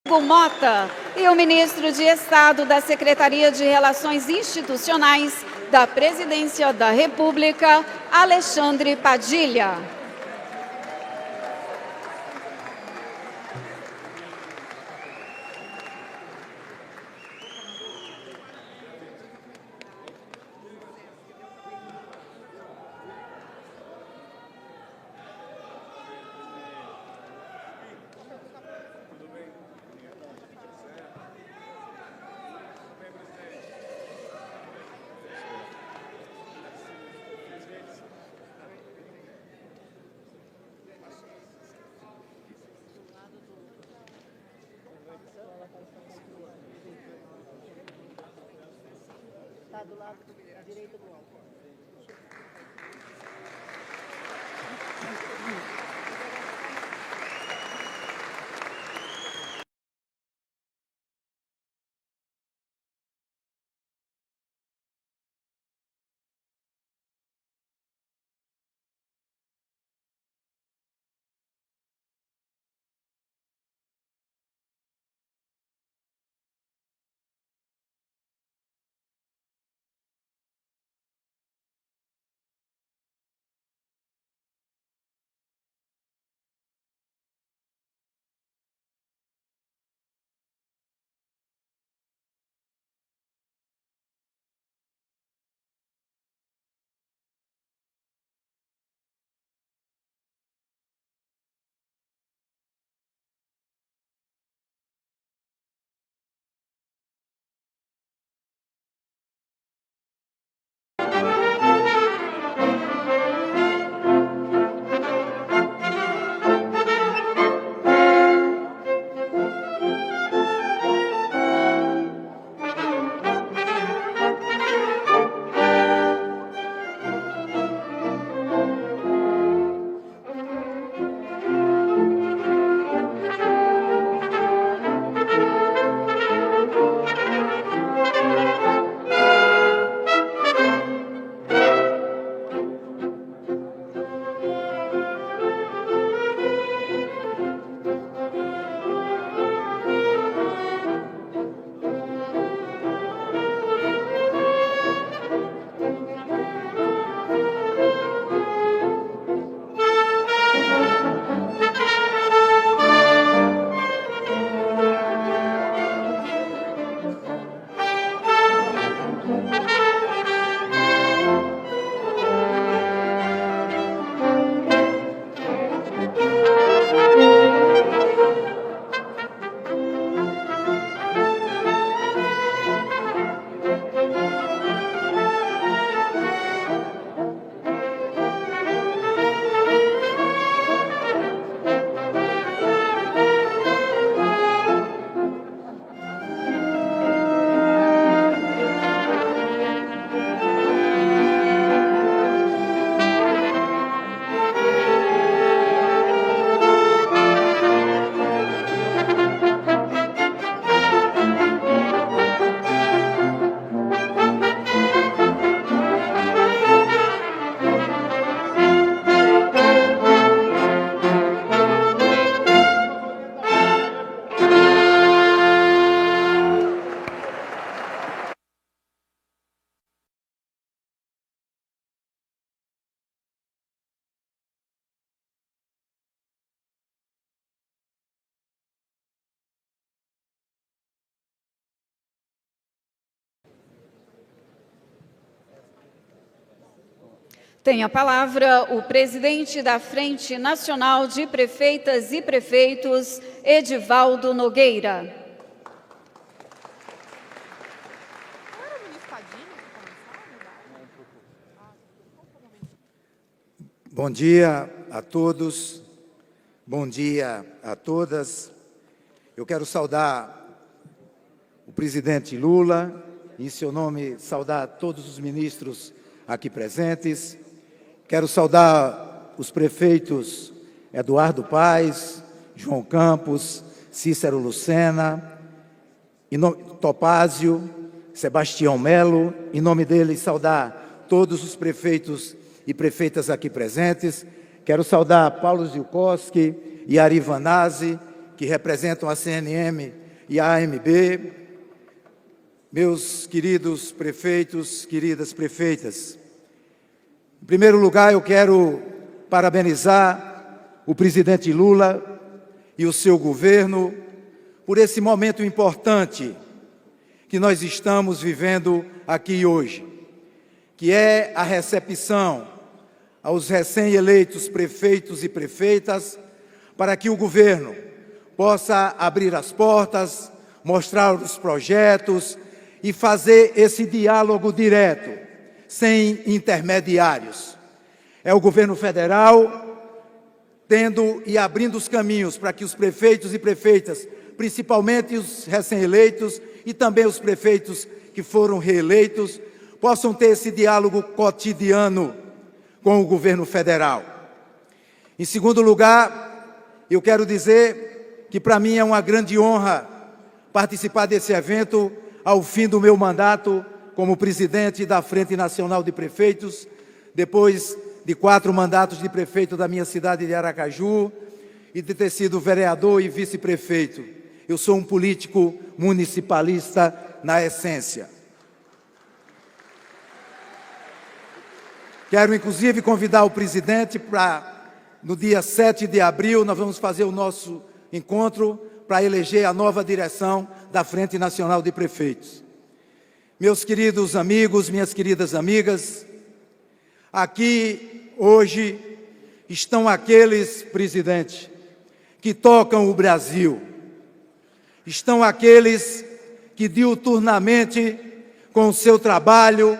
Mota e o ministro de Estado da Secretaria de Relações Institucionais da Presidência da República, Alexandre Padilha. Está do lado direito do alto. Tem a palavra o presidente da Frente Nacional de Prefeitas e Prefeitos, Edivaldo Nogueira. Bom dia a todos, bom dia a todas. Eu quero saudar o presidente Lula, em seu nome saudar todos os ministros aqui presentes. Quero saudar os prefeitos Eduardo Paes, João Campos, Cícero Lucena, Topázio, Sebastião Melo, em nome deles saudar todos os prefeitos e prefeitas aqui presentes. Quero saudar Paulo Zilkowski e Ari Vanazzi, que representam a CNM e a AMB, meus queridos prefeitos, queridas prefeitas. Em primeiro lugar, eu quero parabenizar o presidente Lula e o seu governo por esse momento importante que nós estamos vivendo aqui hoje, que é a recepção aos recém-eleitos prefeitos e prefeitas, para que o governo possa abrir as portas, mostrar os projetos e fazer esse diálogo direto, sem intermediários. É o governo federal tendo e abrindo os caminhos para que os prefeitos e prefeitas, principalmente os recém-eleitos e também os prefeitos que foram reeleitos, possam ter esse diálogo cotidiano com o governo federal. Em segundo lugar, eu quero dizer que para mim é uma grande honra participar desse evento ao fim do meu mandato como presidente da Frente Nacional de Prefeitos, depois de 4 mandatos de prefeito da minha cidade de Aracaju e de ter sido vereador e vice-prefeito. Eu sou um político municipalista na essência. Quero, inclusive, convidar o presidente para, no dia 7 de abril, nós vamos fazer o nosso encontro para eleger a nova direção da Frente Nacional de Prefeitos. Meus queridos amigos, minhas queridas amigas, aqui hoje estão aqueles, presidente, que tocam o Brasil. Estão aqueles que diuturnamente, com o seu trabalho,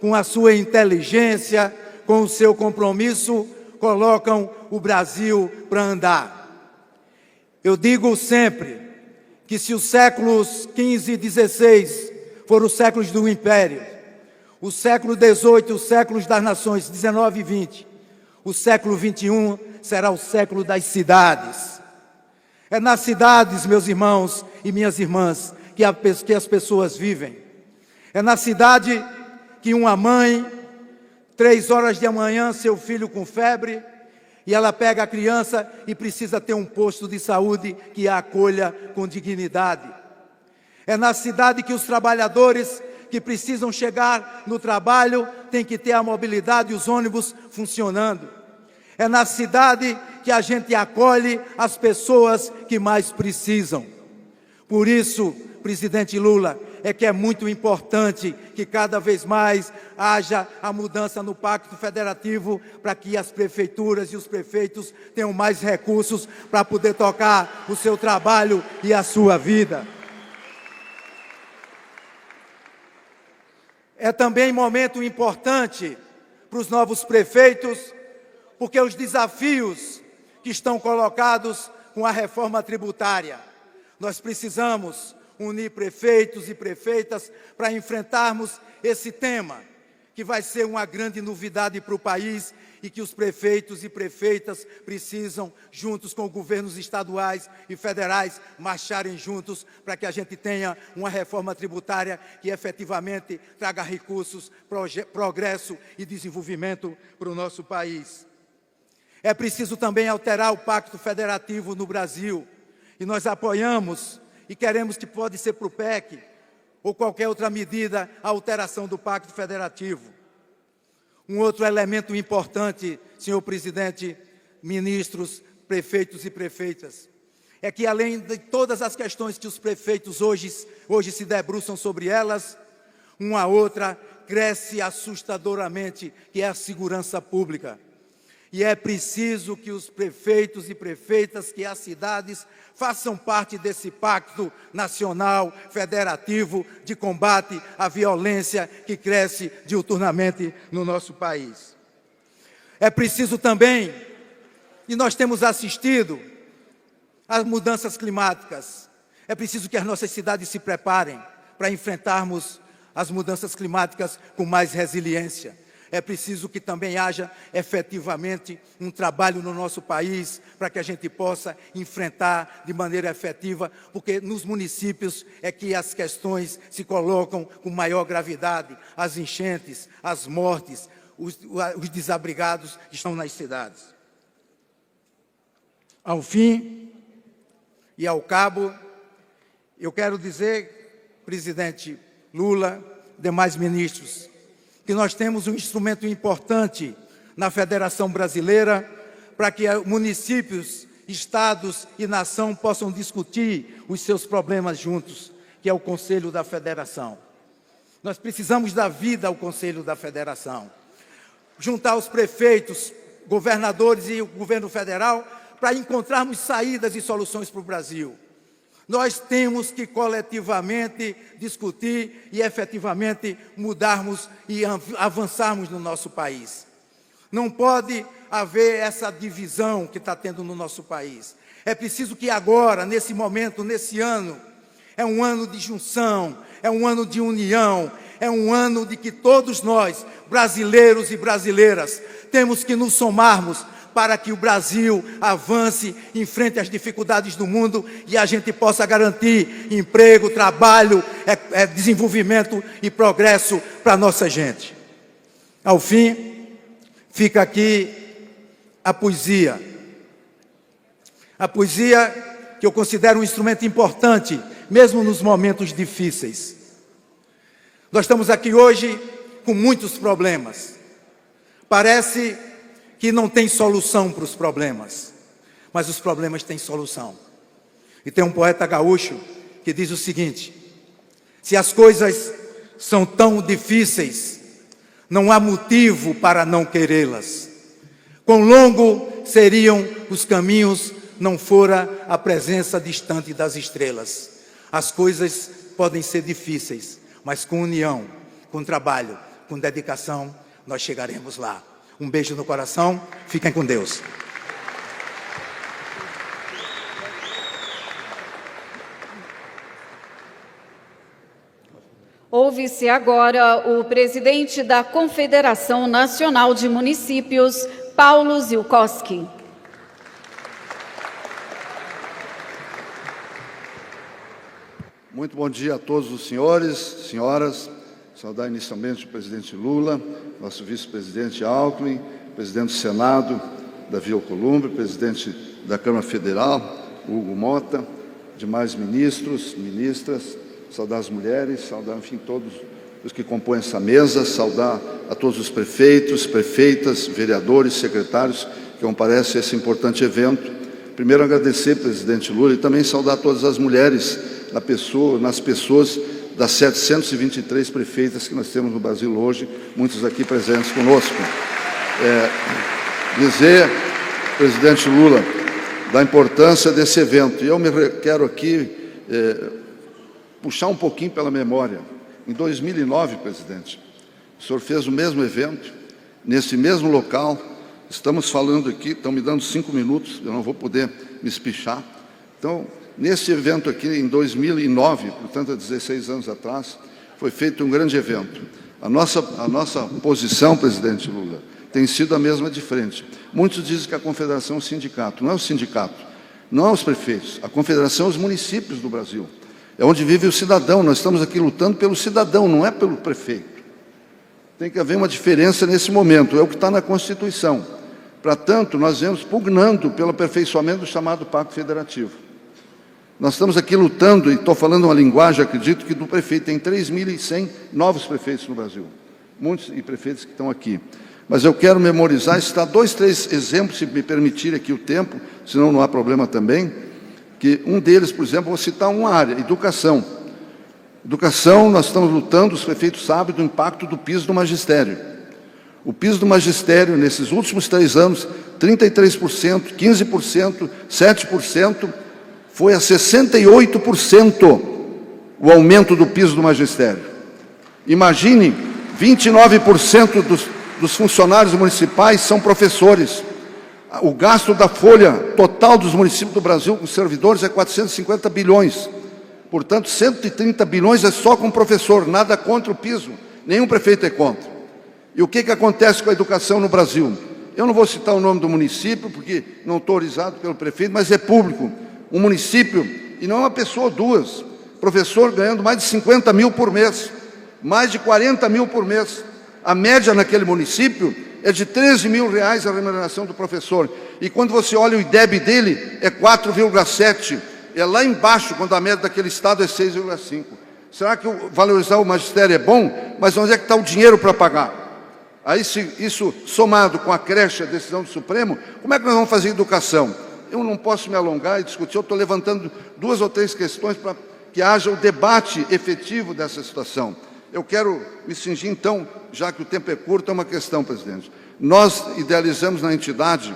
com a sua inteligência, com o seu compromisso, colocam o Brasil para andar. Eu digo sempre que se os séculos XV e XVI foram os séculos do Império, o século XVIII, os séculos das nações, XIX e XX, o século XXI será o século das cidades. É nas cidades, meus irmãos e minhas irmãs, que as pessoas vivem. É na cidade que uma mãe, 3 horas da manhã, seu filho com febre, e ela pega a criança e precisa ter um posto de saúde que a acolha com dignidade. É na cidade que os trabalhadores que precisam chegar no trabalho têm que ter a mobilidade e os ônibus funcionando. É na cidade que a gente acolhe as pessoas que mais precisam. Por isso, presidente Lula, é que é muito importante que cada vez mais haja a mudança no Pacto Federativo para que as prefeituras e os prefeitos tenham mais recursos para poder tocar o seu trabalho e a sua vida. É também momento importante para os novos prefeitos, porque os desafios que estão colocados com a reforma tributária, nós precisamos unir prefeitos e prefeitas para enfrentarmos esse tema, que vai ser uma grande novidade para o país e que os prefeitos e prefeitas precisam, juntos com governos estaduais e federais, marcharem juntos para que a gente tenha uma reforma tributária que efetivamente traga recursos, progresso e desenvolvimento para o nosso país. É preciso também alterar o Pacto Federativo no Brasil, e nós apoiamos e queremos que pode ser para o PEC ou qualquer outra medida a alteração do Pacto Federativo. Um outro elemento importante, senhor presidente, ministros, prefeitos e prefeitas, é que além de todas as questões que os prefeitos hoje se debruçam sobre elas, uma outra cresce assustadoramente, que é a segurança pública. E é preciso que os prefeitos e prefeitas, que as cidades façam parte desse pacto nacional, federativo, de combate à violência que cresce diuturnamente no nosso país. É preciso também, e nós temos assistido às mudanças climáticas, é preciso que as nossas cidades se preparem para enfrentarmos as mudanças climáticas com mais resiliência. É preciso que também haja efetivamente um trabalho no nosso país para que a gente possa enfrentar de maneira efetiva, porque nos municípios é que as questões se colocam com maior gravidade, as enchentes, as mortes, os desabrigados que estão nas cidades. Ao fim, E ao cabo, eu quero dizer, presidente Lula, demais ministros, que nós temos um instrumento importante na Federação Brasileira para que municípios, estados e nação possam discutir os seus problemas juntos, que é o Conselho da Federação. Nós precisamos dar vida ao Conselho da Federação, juntar os prefeitos, governadores e o governo federal para encontrarmos saídas e soluções para o Brasil. Nós temos que coletivamente discutir e efetivamente mudarmos e avançarmos no nosso país. Não pode haver essa divisão que está tendo no nosso país. É preciso que agora, nesse momento, nesse ano, é um ano de junção, é um ano de união, é um ano de que todos nós, brasileiros e brasileiras, temos que nos somarmos para que o Brasil avance, enfrente as dificuldades do mundo e a gente possa garantir emprego, trabalho, desenvolvimento e progresso para a nossa gente. Ao fim, fica aqui a poesia. A poesia que eu considero um instrumento importante, mesmo nos momentos difíceis. Nós estamos aqui hoje com muitos problemas. Parece que não tem solução para os problemas, mas os problemas têm solução. E tem um poeta gaúcho que diz o seguinte: se as coisas são tão difíceis, não há motivo para não querê-las. Quão longo seriam os caminhos, não fora a presença distante das estrelas. As coisas podem ser difíceis, mas com união, com trabalho, com dedicação, nós chegaremos lá. Um beijo no coração, fiquem com Deus. Ouve-se agora o presidente da Confederação Nacional de Municípios, Paulo Zielkowski. Muito bom dia a todos os senhores, senhoras. Saudar inicialmente o presidente Lula, nosso vice-presidente Alckmin, presidente do Senado, Davi Alcolumbre, presidente da Câmara Federal, Hugo Mota, demais ministros, ministras, saudar as mulheres, saudar, enfim, todos os que compõem essa mesa, saudar a todos os prefeitos, prefeitas, vereadores, secretários que comparecem a esse importante evento. Primeiro, agradecer, presidente Lula, e também saudar todas as mulheres nas pessoas das 723 prefeitas que nós temos no Brasil hoje, muitos aqui presentes conosco. Dizer, presidente Lula, da importância desse evento. E eu quero aqui puxar um pouquinho pela memória. Em 2009, presidente, o senhor fez o mesmo evento, nesse mesmo local. Estamos falando aqui, estão me dando 5 minutos, eu não vou poder me espichar. Então, nesse evento aqui, em 2009, portanto, há 16 anos atrás, foi feito um grande evento. A nossa posição, presidente Lula, tem sido a mesma de frente. Muitos dizem que a Confederação é um sindicato. Não é o sindicato, não é os prefeitos. A Confederação é os municípios do Brasil. É onde vive o cidadão. Nós estamos aqui lutando pelo cidadão, não é pelo prefeito. Tem que haver uma diferença nesse momento. É o que está na Constituição. Para tanto, nós vemos pugnando pelo aperfeiçoamento do chamado Pacto Federativo. Nós estamos aqui lutando, e estou falando uma linguagem, acredito que do prefeito, tem 3.100 novos prefeitos no Brasil. Muitos e prefeitos que estão aqui. Mas eu quero memorizar, citar 2, 3 exemplos, se me permitir aqui o tempo, senão não há problema também, que um deles, por exemplo, vou citar uma área, educação. Educação, nós estamos lutando, os prefeitos sabem do impacto do piso do magistério. O piso do magistério, nesses últimos 3 anos, 33%, 15%, 7%, foi a 68% o aumento do piso do magistério. Imagine, 29% dos funcionários municipais são professores. O gasto da folha total dos municípios do Brasil com servidores é 450 bilhões. Portanto, 130 bilhões é só com professor, nada contra o piso. Nenhum prefeito é contra. E o que acontece com a educação no Brasil? Eu não vou citar o nome do município, porque não estou autorizado pelo prefeito, mas é público. Um município, e não é uma pessoa ou duas, professor ganhando mais de 50 mil por mês, mais de 40 mil por mês. A média naquele município é de 13 mil reais a remuneração do professor. E quando você olha o IDEB dele, é 4,7. é lá embaixo, quando a média daquele estado é 6,5. Será que valorizar o magistério é bom? Mas onde é que está o dinheiro para pagar? Aí, se isso somado com a creche, a decisão do Supremo, como é que nós vamos fazer educação? Eu não posso me alongar e discutir, eu estou levantando 2 ou 3 questões para que haja o debate efetivo dessa situação. Eu quero me cingir, então, já que o tempo é curto, é uma questão, presidente. Nós idealizamos na entidade,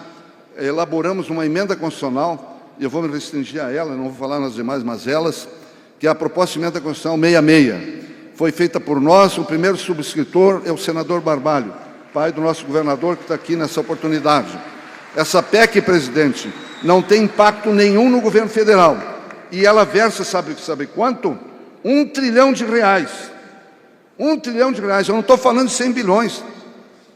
elaboramos uma emenda constitucional, e eu vou me restringir a ela, não vou falar nas demais mazelas, que é a proposta de emenda constitucional 66. Foi feita por nós, o primeiro subscritor é o senador Barbalho, pai do nosso governador, que está aqui nessa oportunidade. Essa PEC, presidente, não tem impacto nenhum no governo federal. E ela versa, sabe quanto? R$1 trilhão. R$1 trilhão. Eu não estou falando de 100 bilhões,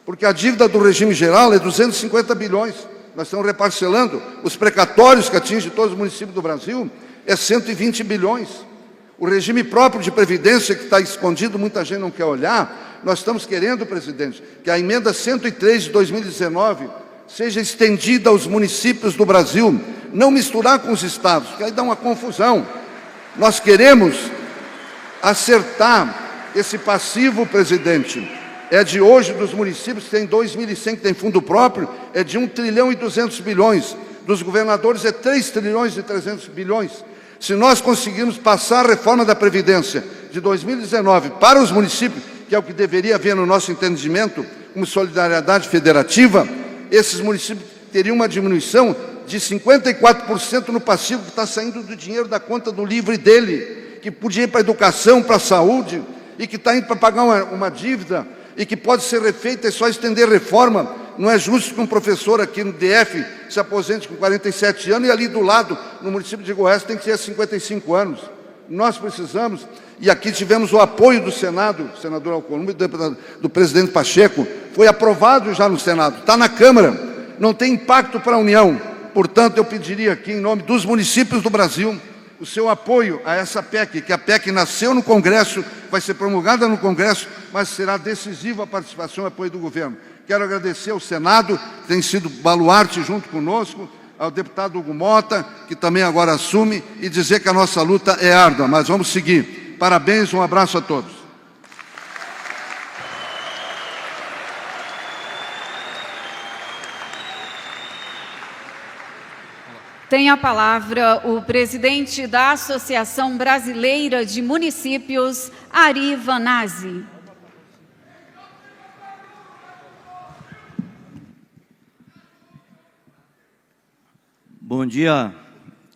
porque a dívida do regime geral é 250 bilhões. Nós estamos reparcelando. Os precatórios que atingem todos os municípios do Brasil é 120 bilhões. O regime próprio de previdência, que está escondido, muita gente não quer olhar. Nós estamos querendo, presidente, que a emenda 103 de 2019 seja estendida aos municípios do Brasil, não misturar com os estados, que aí dá uma confusão. Nós queremos acertar esse passivo, presidente, é de hoje dos municípios, que tem 2.100 que tem fundo próprio, é de 1 trilhão e 200 bilhões, dos governadores é 3 trilhões e 300 bilhões. Se nós conseguirmos passar a reforma da Previdência de 2019 para os municípios, que é o que deveria haver no nosso entendimento, como solidariedade federativa, esses municípios teriam uma diminuição de 54% no passivo que está saindo do dinheiro da conta do livre dele, que podia ir para a educação, para a saúde, e que está indo para pagar uma dívida, e que pode ser refeita, é só estender reforma. Não é justo que um professor aqui no DF se aposente com 47 anos e ali do lado, no município de Goiás, tem que ser 55 anos. Nós precisamos, e aqui tivemos o apoio do Senado, senador Alcolumbre, do presidente Pacheco, foi aprovado já no Senado, está na Câmara, não tem impacto para a União. Portanto, eu pediria aqui, em nome dos municípios do Brasil, o seu apoio a essa PEC, que a PEC nasceu no Congresso, vai ser promulgada no Congresso, mas será decisiva a participação e apoio do governo. Quero agradecer ao Senado, que tem sido baluarte junto conosco, ao deputado Hugo Mota, que também agora assume, e dizer que a nossa luta é árdua, mas vamos seguir. Parabéns, um abraço a todos. Tem a palavra o presidente da Associação Brasileira de Municípios, Ari Vanazzi. Bom dia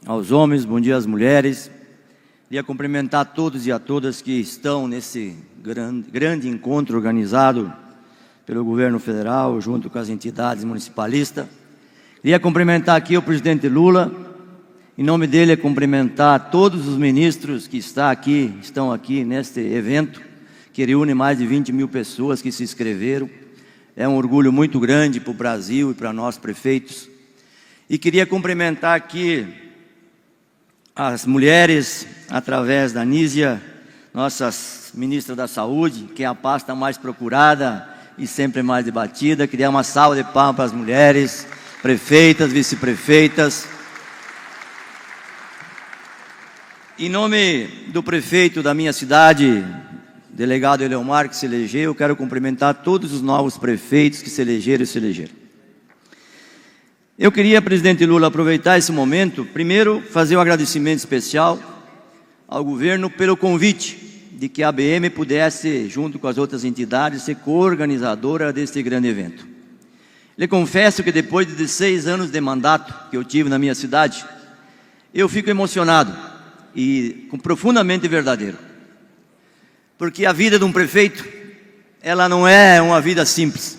aos homens, bom dia às mulheres. Queria cumprimentar todos e a todas que estão nesse grande encontro organizado pelo governo federal, junto com as entidades municipalistas. Queria cumprimentar aqui o presidente Lula, em nome dele cumprimentar todos os ministros que estão aqui neste evento, que reúne mais de 20 mil pessoas que se inscreveram. É um orgulho muito grande para o Brasil e para nós prefeitos. E queria cumprimentar aqui as mulheres, através da Nízia, nossa ministra da Saúde, que é a pasta mais procurada e sempre mais debatida. Queria uma salva de palmas para as mulheres, prefeitas, vice-prefeitas. Em nome do prefeito da minha cidade, delegado Eleomar, que se elegeu, eu quero cumprimentar todos os novos prefeitos que se elegeram e se elegeram. Eu queria, presidente Lula, aproveitar esse momento, primeiro, fazer um agradecimento especial ao governo pelo convite de que a ABM pudesse, junto com as outras entidades, ser co-organizadora deste grande evento. Lhe confesso que depois de 16 anos de mandato que eu tive na minha cidade, eu fico emocionado e profundamente verdadeiro. Porque a vida de um prefeito, ela não é uma vida simples.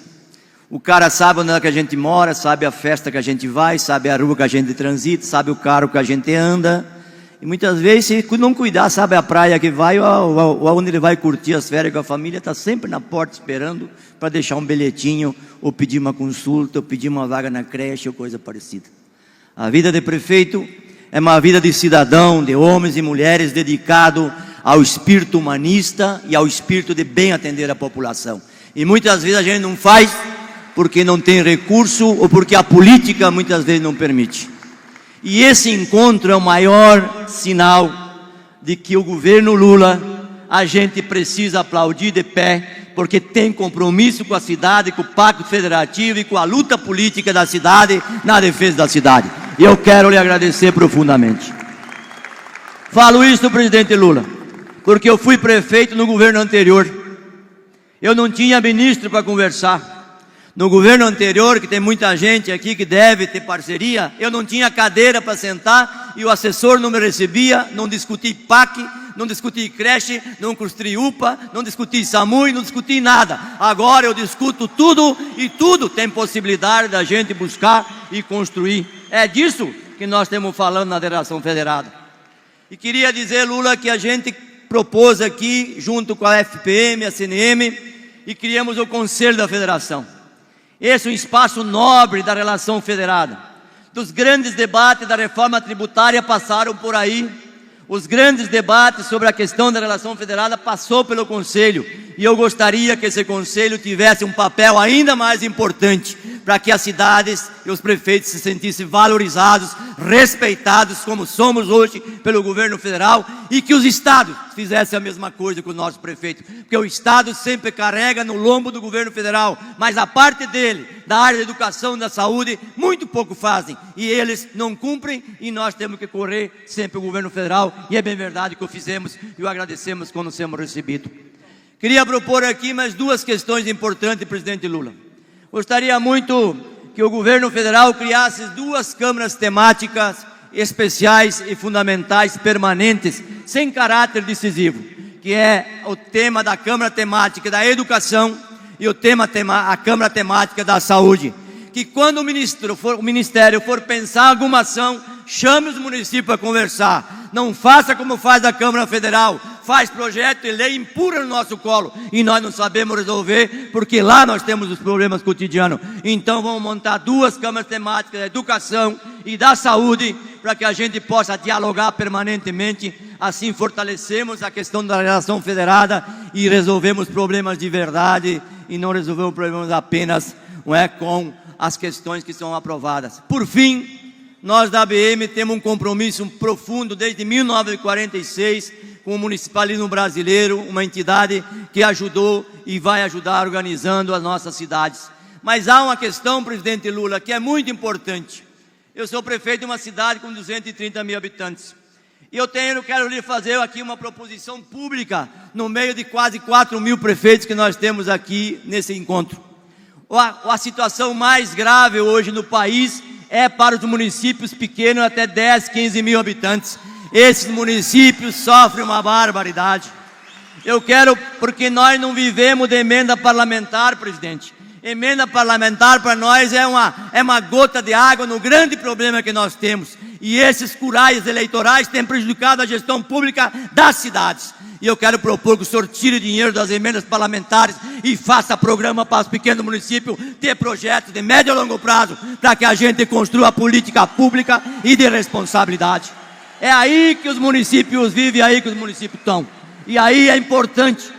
O cara sabe onde é que a gente mora, sabe a festa que a gente vai, sabe a rua que a gente transita, sabe o carro que a gente anda. E muitas vezes, se não cuidar, sabe a praia que vai ou onde ele vai curtir as férias com a família, está sempre na porta esperando para deixar um bilhetinho, ou pedir uma consulta, ou pedir uma vaga na creche, ou coisa parecida. A vida de prefeito é uma vida de cidadão, de homens e mulheres dedicado ao espírito humanista e ao espírito de bem atender a população. E muitas vezes a gente não faz porque não tem recurso ou porque a política muitas vezes não permite. E esse encontro é o maior sinal de que o governo Lula, a gente precisa aplaudir de pé, porque tem compromisso com a cidade, com o Pacto Federativo e com a luta política da cidade, na defesa da cidade. E eu quero lhe agradecer profundamente. Falo isso, presidente Lula, porque eu fui prefeito no governo anterior. Eu não tinha ministro para conversar. No governo anterior, que tem muita gente aqui que deve ter parceria, eu não tinha cadeira para sentar e o assessor não me recebia, não discuti PAC, não discuti creche, não construí UPA, não discuti SAMU, não discuti nada. Agora eu discuto tudo e tudo tem possibilidade da gente buscar e construir. É disso que nós estamos falando na Federação Federada. E queria dizer, Lula, que a gente propôs aqui, junto com a FPM, a CNM, e criamos o Conselho da Federação. Esse é um espaço nobre da relação federada. Dos grandes debates da reforma tributária passaram por aí. Os grandes debates sobre a questão da relação federada passou pelo Conselho. E eu gostaria que esse Conselho tivesse um papel ainda mais importante, para que as cidades e os prefeitos se sentissem valorizados, respeitados, como somos hoje pelo governo federal, e que os estados fizessem a mesma coisa com o nosso prefeito, porque o estado sempre carrega no lombo do governo federal, mas a parte dele, da área da educação e da saúde, muito pouco fazem, e eles não cumprem, e nós temos que correr sempre o governo federal, e é bem verdade que o fizemos, e o agradecemos quando somos recebidos. Queria propor aqui mais duas questões importantes, presidente Lula. Gostaria muito que o governo federal criasse duas câmaras temáticas especiais e fundamentais, permanentes, sem caráter decisivo, que é o tema da Câmara Temática da Educação e a Câmara Temática da Saúde. Que quando o Ministério for pensar alguma ação, chame os municípios para conversar. Não faça como faz a Câmara Federal, faz projeto e lei, empurra no nosso colo, e nós não sabemos resolver, porque lá nós temos os problemas cotidianos. Então vamos montar duas câmaras temáticas da educação e da saúde, para que a gente possa dialogar permanentemente, assim fortalecemos a questão da relação federada e resolvemos problemas de verdade, e não resolvemos problemas apenas com as questões que são aprovadas. Por fim, nós da ABM temos um compromisso profundo desde 1946 com o municipalismo brasileiro, uma entidade que ajudou e vai ajudar organizando as nossas cidades. Mas há uma questão, presidente Lula, que é muito importante. Eu sou prefeito de uma cidade com 230 mil habitantes. E eu quero lhe fazer aqui uma proposição pública no meio de quase 4 mil prefeitos que nós temos aqui nesse encontro. A situação mais grave hoje no país é para os municípios pequenos até 10, 15 mil habitantes. Esses municípios sofrem uma barbaridade. Eu quero, porque nós não vivemos de emenda parlamentar, presidente. Emenda parlamentar para nós é uma gota de água no grande problema que nós temos. E esses curais eleitorais têm prejudicado a gestão pública das cidades. E eu quero propor que o senhor tire dinheiro das emendas parlamentares e faça programa para os pequenos municípios ter projetos de médio e longo prazo, para que a gente construa política pública e de responsabilidade. É aí que os municípios vivem, é aí que os municípios estão. E aí é importante.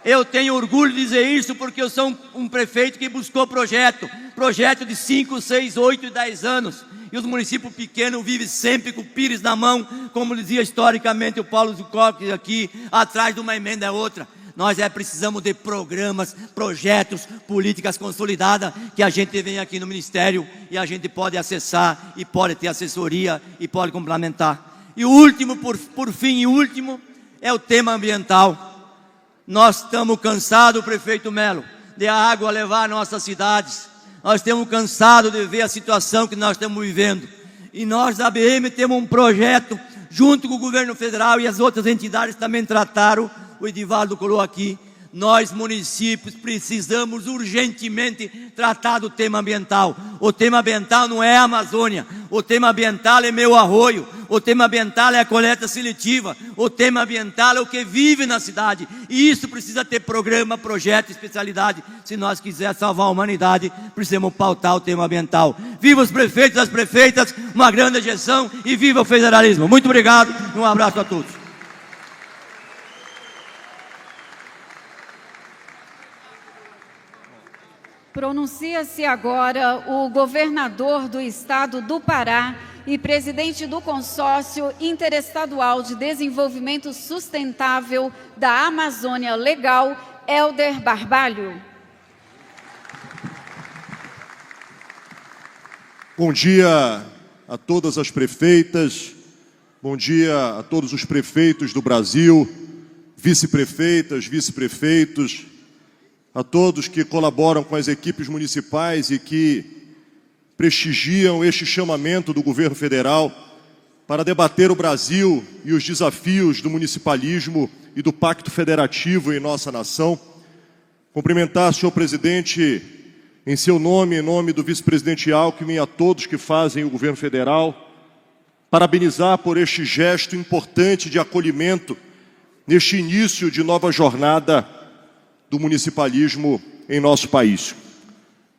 Eu tenho orgulho de dizer isso, porque eu sou um prefeito que buscou projeto de 5, 6, 8 e 10 anos. E os municípios pequenos vivem sempre com o pires na mão, como dizia historicamente o Paulo Zuccotti aqui, atrás de uma emenda é outra. Nós precisamos de programas, projetos, políticas consolidadas, que a gente vem aqui no Ministério e a gente pode acessar, e pode ter assessoria, e pode complementar. E o último, por fim, é o tema ambiental. Nós estamos cansados, prefeito Melo, de a água levar nossas cidades. Nós estamos cansados de ver a situação que nós estamos vivendo. E nós da ABM temos um projeto, junto com o governo federal e as outras entidades também trataram, o Edivaldo colocou aqui. Nós, municípios, precisamos urgentemente tratar do tema ambiental. O tema ambiental não é a Amazônia, o tema ambiental é meu arroio, o tema ambiental é a coleta seletiva, o tema ambiental é o que vive na cidade. E isso precisa ter programa, projeto, especialidade. Se nós quisermos salvar a humanidade, precisamos pautar o tema ambiental. Viva os prefeitos e as prefeitas, uma grande ejeção, e viva o federalismo. Muito obrigado e um abraço a todos. Pronuncia-se agora o governador do estado do Pará, e presidente do Consórcio Interestadual de Desenvolvimento Sustentável da Amazônia Legal, Helder Barbalho. Bom dia a todas as prefeitas, bom dia a todos os prefeitos do Brasil, vice-prefeitas, vice-prefeitos, a todos que colaboram com as equipes municipais e que prestigiam este chamamento do governo federal para debater o Brasil e os desafios do municipalismo e do pacto federativo em nossa nação. Cumprimentar, senhor presidente, em seu nome, em nome do vice-presidente Alckmin, a todos que fazem o governo federal, parabenizar por este gesto importante de acolhimento neste início de nova jornada do municipalismo em nosso país.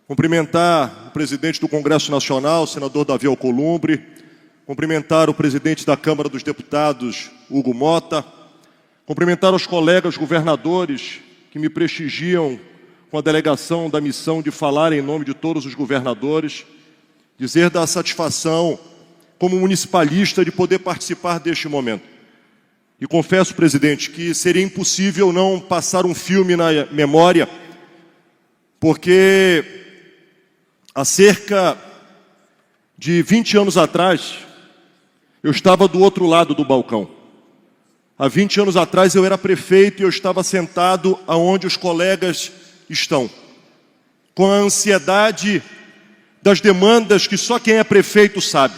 Cumprimentar o presidente do Congresso Nacional, o senador Davi Alcolumbre, cumprimentar o presidente da Câmara dos Deputados, Hugo Mota, cumprimentar os colegas governadores que me prestigiam com a delegação da missão de falar em nome de todos os governadores, dizer da satisfação como municipalista de poder participar deste momento. E confesso, presidente, que seria impossível não passar um filme na memória, porque há cerca de 20 anos atrás, eu estava do outro lado do balcão. Há 20 anos atrás eu era prefeito e eu estava sentado aonde os colegas estão, com a ansiedade das demandas que só quem é prefeito sabe,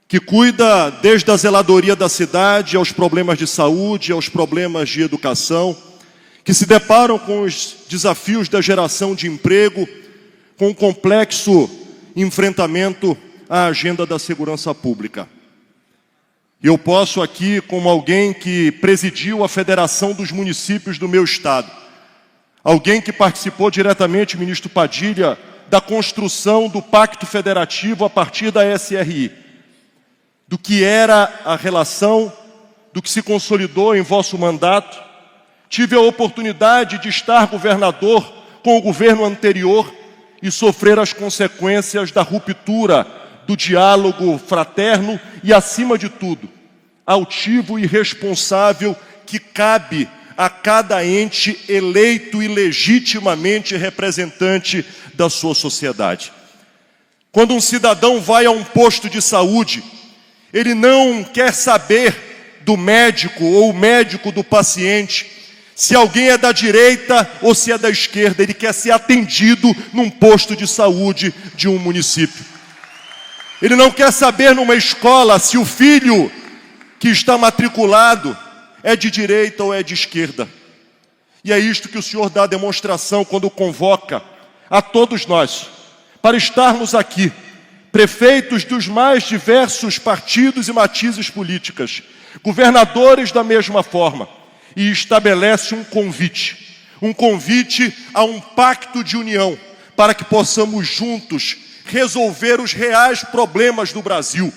que cuida desde a zeladoria da cidade aos problemas de saúde, aos problemas de educação, que se deparam com os desafios da geração de emprego, com o complexo enfrentamento à agenda da segurança pública. Eu posso aqui, como alguém que presidiu a Federação dos Municípios do meu estado, alguém que participou diretamente, ministro Padilha, da construção do Pacto Federativo a partir da SRI, do que era a relação, do que se consolidou em vosso mandato. Tive a oportunidade de estar governador com o governo anterior e sofrer as consequências da ruptura do diálogo fraterno e, acima de tudo, altivo e responsável que cabe a cada ente eleito e legitimamente representante da sua sociedade. Quando um cidadão vai a um posto de saúde, ele não quer saber do médico ou o médico do paciente, se alguém é da direita ou se é da esquerda, ele quer ser atendido num posto de saúde de um município. Ele não quer saber numa escola se o filho que está matriculado é de direita ou é de esquerda. E é isto que o senhor dá demonstração quando convoca a todos nós para estarmos aqui, prefeitos dos mais diversos partidos e matizes políticas, governadores da mesma forma, e estabelece um convite a um pacto de união, para que possamos juntos resolver os reais problemas do Brasil.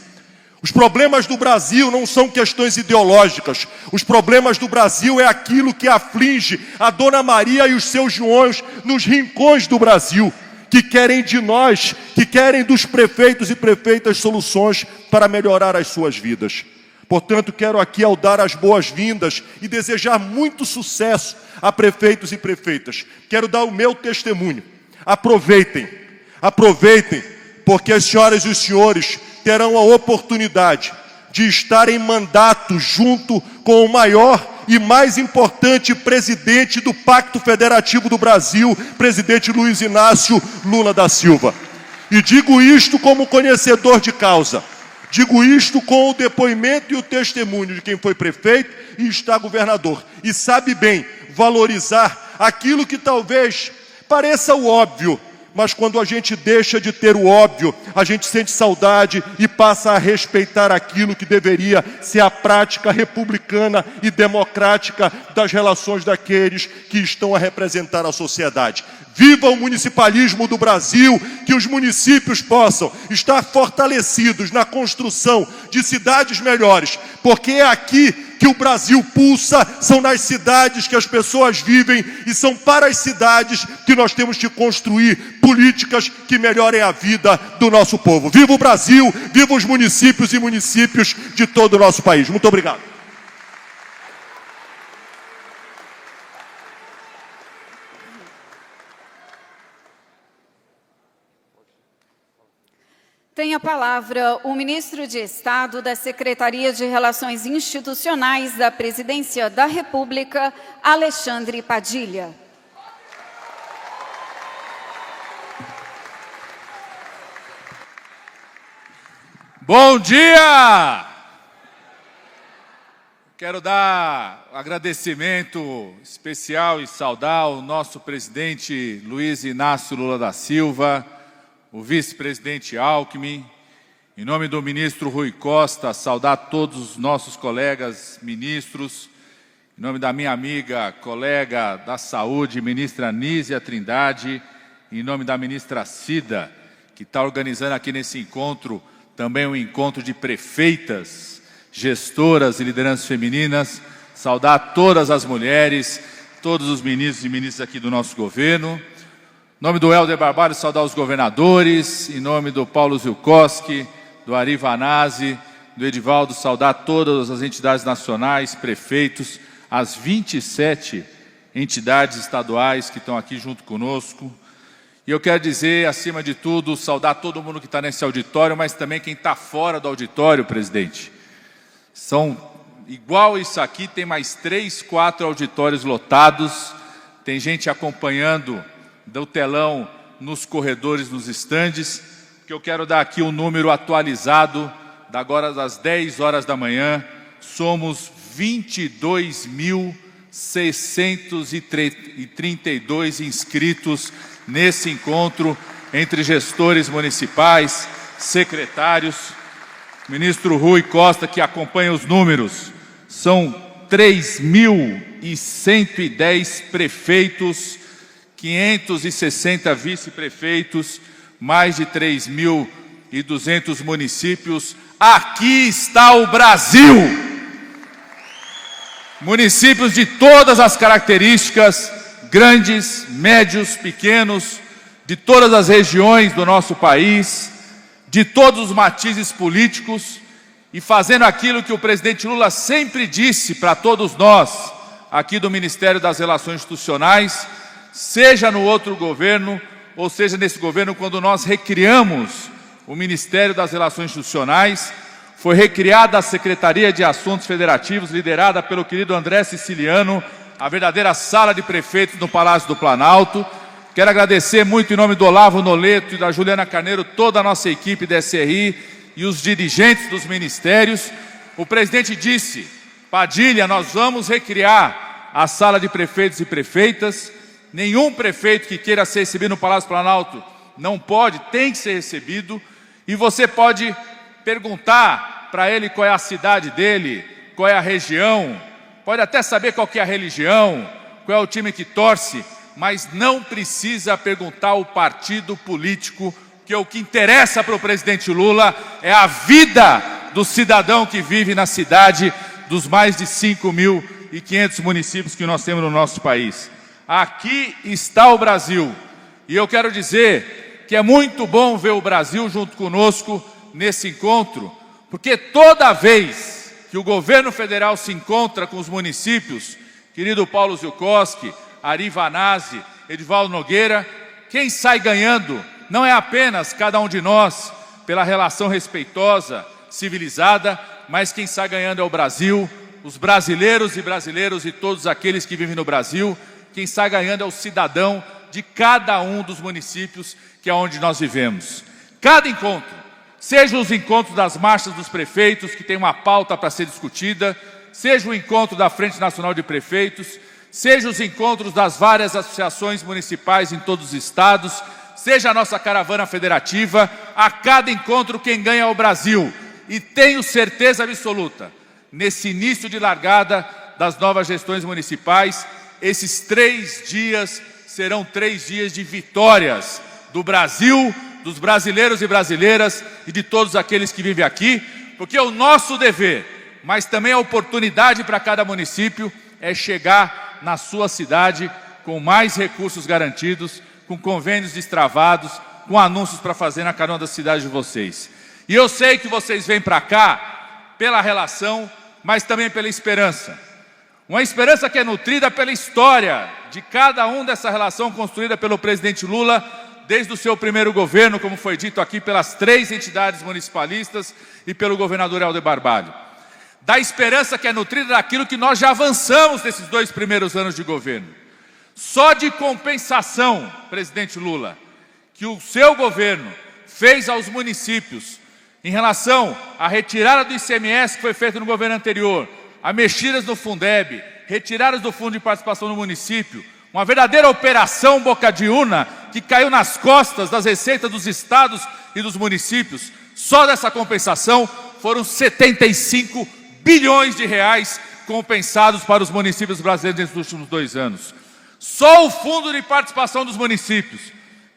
Os problemas do Brasil não são questões ideológicas. Os problemas do Brasil é aquilo que aflige a Dona Maria e os seus Joões nos rincões do Brasil, que querem de nós, que querem dos prefeitos e prefeitas soluções para melhorar as suas vidas. Portanto, quero aqui, ao dar as boas-vindas e desejar muito sucesso a prefeitos e prefeitas, quero dar o meu testemunho. Aproveitem, porque as senhoras e os senhores terão a oportunidade de estar em mandato junto com o maior e mais importante presidente do Pacto Federativo do Brasil, presidente Luiz Inácio Lula da Silva. E digo isto como conhecedor de causa. Digo isto com o depoimento e o testemunho de quem foi prefeito e está governador. E sabe bem valorizar aquilo que talvez pareça o óbvio, mas quando a gente deixa de ter o óbvio, a gente sente saudade e passa a respeitar aquilo que deveria ser a prática republicana e democrática das relações daqueles que estão a representar a sociedade. Viva o municipalismo do Brasil, que os municípios possam estar fortalecidos na construção de cidades melhores, porque é aqui que o Brasil pulsa são nas cidades que as pessoas vivem e são para as cidades que nós temos que construir políticas que melhorem a vida do nosso povo. Viva o Brasil, viva os municípios e municípios de todo o nosso país. Muito obrigado. Tem a palavra o ministro de Estado da Secretaria de Relações Institucionais da Presidência da República, Alexandre Padilha. Bom dia! Quero dar agradecimento especial e saudar o nosso presidente Luiz Inácio Lula da Silva, o vice-presidente Alckmin, em nome do ministro Rui Costa, saudar todos os nossos colegas ministros, em nome da minha amiga, colega da Saúde, ministra Nízia Trindade, em nome da ministra Cida, que está organizando aqui nesse encontro também um encontro de prefeitas, gestoras e lideranças femininas, saudar todas as mulheres, todos os ministros e ministras aqui do nosso governo. Em nome do Helder Barbalho, saudar os governadores, em nome do Paulo Zilkowski, do Ari Vanazzi, do Edivaldo, saudar todas as entidades nacionais, prefeitos, as 27 entidades estaduais que estão aqui junto conosco. E eu quero dizer, acima de tudo, saudar todo mundo que está nesse auditório, mas também quem está fora do auditório, presidente. São, igual isso aqui, tem mais 3, 4 auditórios lotados, tem gente acompanhando do telão nos corredores, nos estandes, que eu quero dar aqui um número atualizado, agora das 10 horas da manhã, somos 22.632 inscritos nesse encontro entre gestores municipais, secretários. O ministro Rui Costa, que acompanha os números, são 3.110 prefeitos, 560 vice-prefeitos, mais de 3.200 municípios. Aqui está o Brasil! Municípios de todas as características, grandes, médios, pequenos, de todas as regiões do nosso país, de todos os matizes políticos, e fazendo aquilo que o presidente Lula sempre disse para todos nós, aqui do Ministério das Relações Institucionais, seja no outro governo, ou seja nesse governo, quando nós recriamos o Ministério das Relações Institucionais, foi recriada a Secretaria de Assuntos Federativos, liderada pelo querido André Siciliano, a verdadeira sala de prefeitos no Palácio do Planalto. Quero agradecer muito em nome do Olavo Noleto e da Juliana Carneiro, toda a nossa equipe da SRI e os dirigentes dos ministérios. O presidente disse, Padilha, nós vamos recriar a sala de prefeitos e prefeitas. Nenhum prefeito que queira ser recebido no Palácio do Planalto não pode, tem que ser recebido. E você pode perguntar para ele qual é a cidade dele, qual é a região, pode até saber qual que é a religião, qual é o time que torce, mas não precisa perguntar o partido político, que o que interessa para o presidente Lula é a vida do cidadão que vive na cidade dos mais de 5.500 municípios que nós temos no nosso país. Aqui está o Brasil. E eu quero dizer que é muito bom ver o Brasil junto conosco nesse encontro, porque toda vez que o governo federal se encontra com os municípios, querido Paulo Zilkowski, Ari Vanazzi, Edivaldo Nogueira, quem sai ganhando não é apenas cada um de nós, pela relação respeitosa, civilizada, mas quem sai ganhando é o Brasil, os brasileiros e todos aqueles que vivem no Brasil. Quem sai ganhando é o cidadão de cada um dos municípios que é onde nós vivemos. Cada encontro, seja os encontros das marchas dos prefeitos, que tem uma pauta para ser discutida, seja o encontro da Frente Nacional de Prefeitos, seja os encontros das várias associações municipais em todos os estados, seja a nossa caravana federativa, a cada encontro quem ganha é o Brasil. E tenho certeza absoluta, nesse início de largada das novas gestões municipais, esses 3 dias serão 3 dias de vitórias do Brasil, dos brasileiros e brasileiras e de todos aqueles que vivem aqui, porque o nosso dever, mas também a oportunidade para cada município é chegar na sua cidade com mais recursos garantidos, com convênios destravados, com anúncios para fazer na cada uma das cidades de vocês. E eu sei que vocês vêm para cá pela relação, mas também pela esperança. Uma esperança que é nutrida pela história de cada um dessa relação construída pelo presidente Lula desde o seu primeiro governo, como foi dito aqui, pelas 3 entidades municipalistas e pelo governador Helder Barbalho. Da esperança que é nutrida daquilo que nós já avançamos nesses 2 primeiros anos de governo. Só de compensação, presidente Lula, que o seu governo fez aos municípios em relação à retirada do ICMS que foi feita no governo anterior, a mexidas no Fundeb, retiradas do Fundo de Participação no município, uma verdadeira operação boca de urna que caiu nas costas das receitas dos estados e dos municípios. Só dessa compensação foram 75 bilhões de reais compensados para os municípios brasileiros nesses últimos 2 anos. Só o Fundo de Participação dos municípios,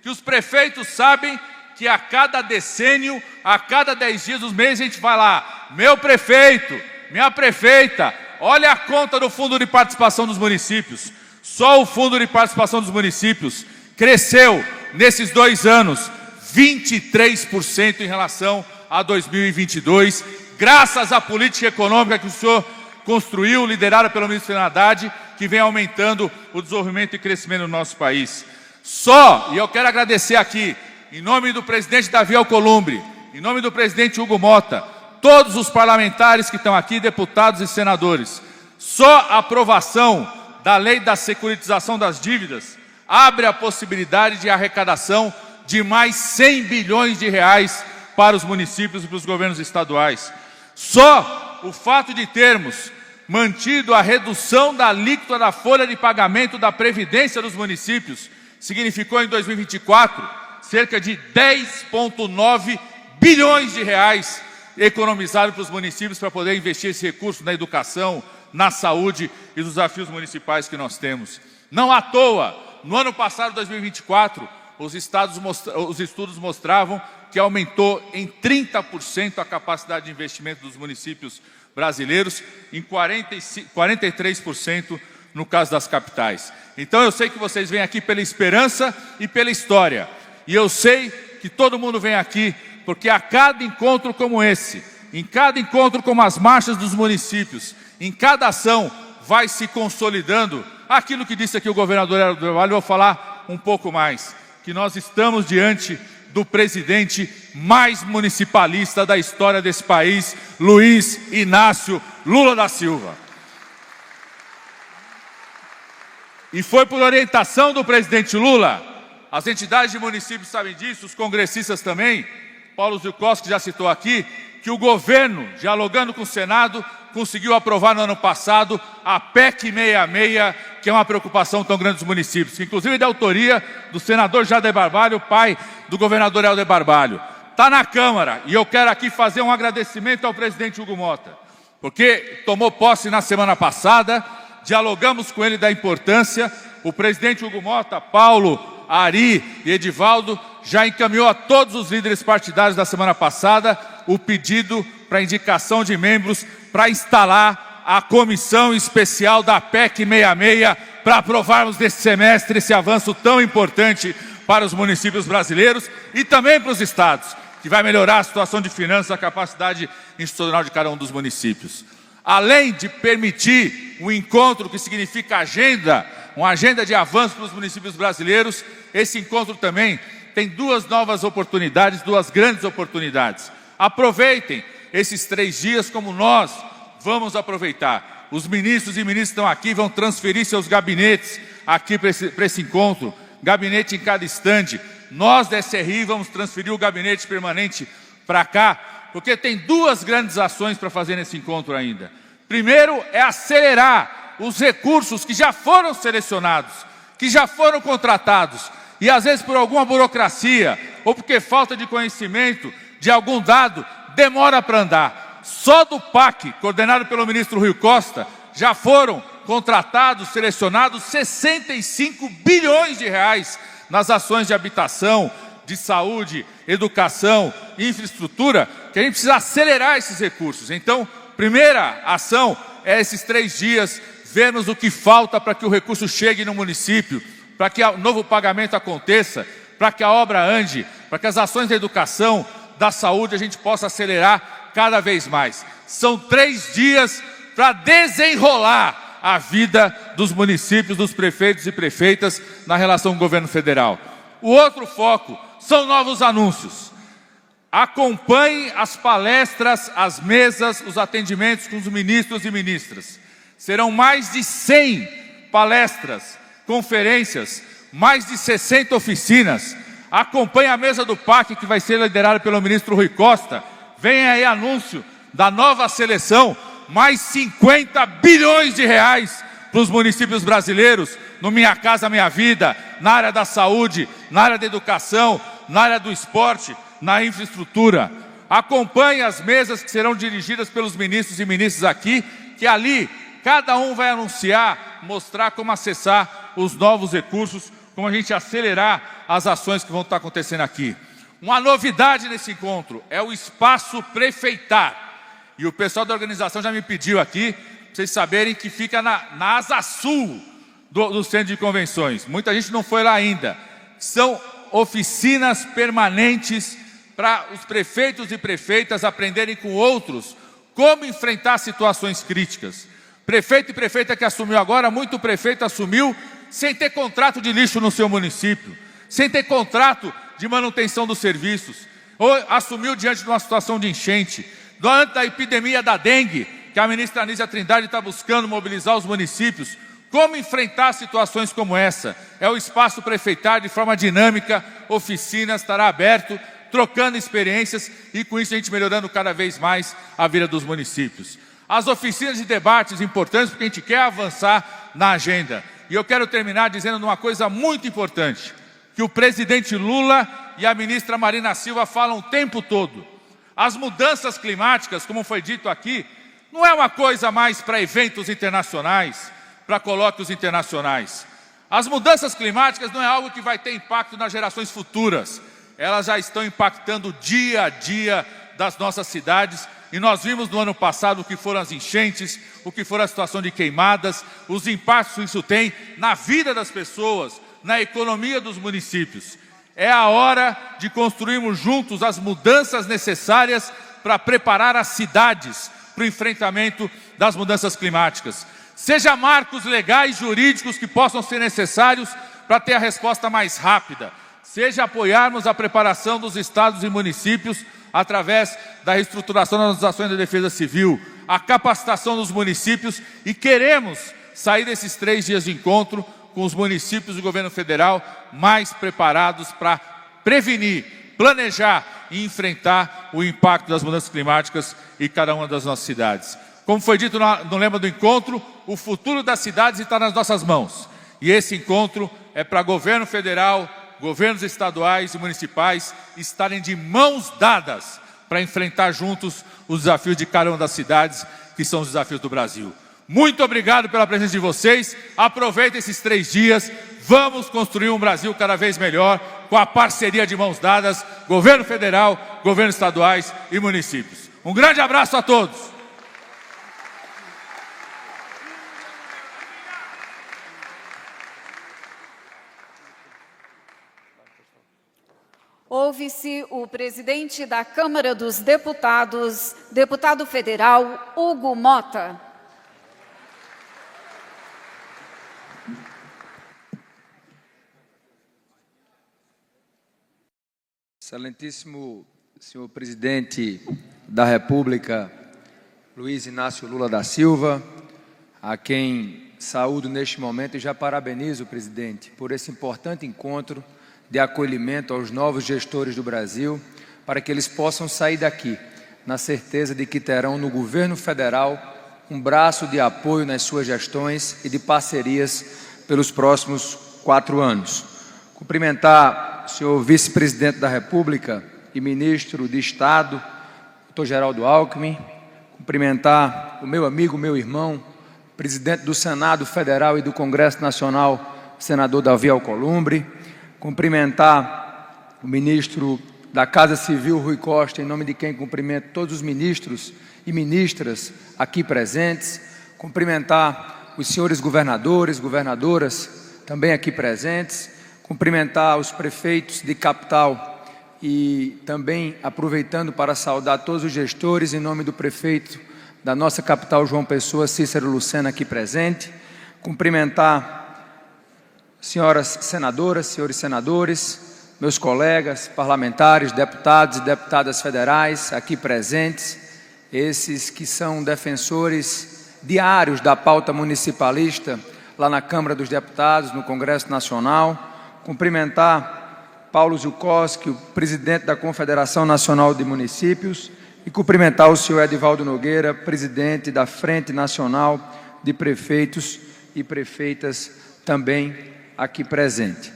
que os prefeitos sabem que a cada decênio, a cada 10 dias dos meses, a gente vai lá, meu prefeito, minha prefeita, olha a conta do Fundo de Participação dos municípios. Só o Fundo de Participação dos municípios cresceu, nesses 2 anos, 23% em relação a 2022, graças à política econômica que o senhor construiu, liderada pelo ministro Fernando Haddad, que vem aumentando o desenvolvimento e crescimento do nosso país. Só, e eu quero agradecer aqui, em nome do presidente Davi Alcolumbre, em nome do presidente Hugo Motta, todos os parlamentares que estão aqui, deputados e senadores, só a aprovação da lei da securitização das dívidas abre a possibilidade de arrecadação de mais 100 bilhões de reais para os municípios e para os governos estaduais. Só o fato de termos mantido a redução da alíquota da folha de pagamento da Previdência dos municípios significou em 2024 cerca de 10,9 bilhões de reais economizados para os municípios para poder investir esse recurso na educação, na saúde e nos desafios municipais que nós temos. Não à toa, no ano passado, 2024, os estudos mostravam que aumentou em 30% a capacidade de investimento dos municípios brasileiros, em 43% no caso das capitais. Então eu sei que vocês vêm aqui pela esperança e pela história. E eu sei que todo mundo vem aqui porque a cada encontro como esse, em cada encontro como as marchas dos municípios, em cada ação vai se consolidando aquilo que disse aqui o governador Helder Barbalho. Eu vou falar um pouco mais, que nós estamos diante do presidente mais municipalista da história desse país, Luiz Inácio Lula da Silva. E foi por orientação do presidente Lula, as entidades de municípios sabem disso, os congressistas também, Paulo Zilkowski que já citou aqui, que o governo, dialogando com o Senado, conseguiu aprovar no ano passado a PEC 66, que é uma preocupação tão grande dos municípios, que inclusive é de autoria do senador Jader Barbalho, pai do governador Helder Barbalho. Está na Câmara, e eu quero aqui fazer um agradecimento ao presidente Hugo Motta, porque tomou posse na semana passada, dialogamos com ele da importância, o presidente Hugo Motta, Paulo, Ari e Edivaldo já encaminhou a todos os líderes partidários da semana passada o pedido para indicação de membros para instalar a comissão especial da PEC 66 para aprovarmos nesse semestre esse avanço tão importante para os municípios brasileiros e também para os estados, que vai melhorar a situação de finanças, a capacidade institucional de cada um dos municípios. Além de permitir um encontro que significa agenda, uma agenda de avanço para os municípios brasileiros, esse encontro também tem duas novas oportunidades, duas grandes oportunidades. Aproveitem esses 3 dias como nós vamos aproveitar. Os ministros e ministras estão aqui, vão transferir seus gabinetes aqui para esse encontro, gabinete em cada estande. Nós da SRI vamos transferir o gabinete permanente para cá, porque tem 2 grandes ações para fazer nesse encontro ainda. Primeiro é acelerar os recursos que já foram selecionados, que já foram contratados, e às vezes por alguma burocracia, ou porque falta de conhecimento de algum dado, demora para andar. Só do PAC, coordenado pelo ministro Rui Costa, já foram contratados, selecionados 65 bilhões de reais nas ações de habitação, de saúde, educação, infraestrutura, que a gente precisa acelerar esses recursos. Então, Primeira ação é esses 3 dias, vermos o que falta para que o recurso chegue no município, para que o novo pagamento aconteça, para que a obra ande, para que as ações da educação, da saúde, a gente possa acelerar cada vez mais. São 3 dias para desenrolar a vida dos municípios, dos prefeitos e prefeitas na relação com o governo federal. O outro foco são novos anúncios. Acompanhe as palestras, as mesas, os atendimentos com os ministros e ministras. Serão mais de 100 palestras, conferências, mais de 60 oficinas. Acompanhe a mesa do PAC, que vai ser liderada pelo ministro Rui Costa. Vem aí anúncio da nova seleção, mais 50 bilhões de reais para os municípios brasileiros, no Minha Casa Minha Vida, na área da saúde, na área da educação, na área do esporte, na infraestrutura. Acompanhe as mesas que serão dirigidas pelos ministros e ministras aqui, que ali cada um vai anunciar, mostrar como acessar os novos recursos, como a gente acelerar as ações que vão estar acontecendo aqui. Uma novidade nesse encontro é o espaço prefeitar. E o pessoal da organização já me pediu aqui, para vocês saberem que fica na asa sul do centro de convenções. Muita gente não foi lá ainda. São oficinas permanentes para os prefeitos e prefeitas aprenderem com outros como enfrentar situações críticas. Prefeito e prefeita que assumiu agora, muito prefeito assumiu sem ter contrato de lixo no seu município, sem ter contrato de manutenção dos serviços, ou assumiu diante de uma situação de enchente, durante a epidemia da dengue, que a ministra Anísia Trindade está buscando mobilizar os municípios. Como enfrentar situações como essa? É o espaço prefeitário de forma dinâmica, oficinas, estará aberto, trocando experiências e com isso a gente melhorando cada vez mais a vida dos municípios. As oficinas de debates importantes porque a gente quer avançar na agenda. E eu quero terminar dizendo uma coisa muito importante, que o presidente Lula e a ministra Marina Silva falam o tempo todo. As mudanças climáticas, como foi dito aqui, não é uma coisa mais para eventos internacionais, para colóquios internacionais. As mudanças climáticas não é algo que vai ter impacto nas gerações futuras. Elas já estão impactando dia a dia das nossas cidades. E nós vimos no ano passado o que foram as enchentes, o que foi a situação de queimadas, os impactos que isso tem na vida das pessoas, na economia dos municípios. É a hora de construirmos juntos as mudanças necessárias para preparar as cidades para o enfrentamento das mudanças climáticas. Seja marcos legais, jurídicos que possam ser necessários para ter a resposta mais rápida. Seja apoiarmos a preparação dos estados e municípios através da reestruturação das ações da defesa civil, a capacitação dos municípios e queremos sair desses 3 dias de encontro com os municípios e o governo federal mais preparados para prevenir, planejar e enfrentar o impacto das mudanças climáticas em cada uma das nossas cidades. Como foi dito no lema do encontro, o futuro das cidades está nas nossas mãos. E esse encontro é para governo federal, governos estaduais e municipais estarem de mãos dadas para enfrentar juntos os desafios de cada uma das cidades, que são os desafios do Brasil. Muito obrigado pela presença de vocês. Aproveitem esses 3 dias. Vamos construir um Brasil cada vez melhor com a parceria de mãos dadas, governo federal, governos estaduais e municípios. Um grande abraço a todos. Ouve-se o presidente da Câmara dos Deputados, deputado federal Hugo Mota. Excelentíssimo senhor presidente da República, Luiz Inácio Lula da Silva, a quem saúdo neste momento e já parabenizo, presidente, por esse importante encontro de acolhimento aos novos gestores do Brasil, para que eles possam sair daqui, na certeza de que terão no governo federal um braço de apoio nas suas gestões e de parcerias pelos próximos 4 anos. Cumprimentar o senhor vice-presidente da República e ministro de Estado, Dr. Geraldo Alckmin, cumprimentar o meu amigo, meu irmão, presidente do Senado Federal e do Congresso Nacional, senador Davi Alcolumbre, cumprimentar o ministro da Casa Civil, Rui Costa, em nome de quem cumprimento todos os ministros e ministras aqui presentes, cumprimentar os senhores governadores, governadoras também aqui presentes, cumprimentar os prefeitos de capital e também aproveitando para saudar todos os gestores em nome do prefeito da nossa capital, João Pessoa, Cícero Lucena, aqui presente, cumprimentar senhoras senadoras, senhores senadores, meus colegas parlamentares, deputados e deputadas federais aqui presentes, esses que são defensores diários da pauta municipalista lá na Câmara dos Deputados, no Congresso Nacional, cumprimentar Paulo Zukoski, o presidente da Confederação Nacional de Municípios, e cumprimentar o senhor Edivaldo Nogueira, presidente da Frente Nacional de Prefeitos e Prefeitas, também aqui presente.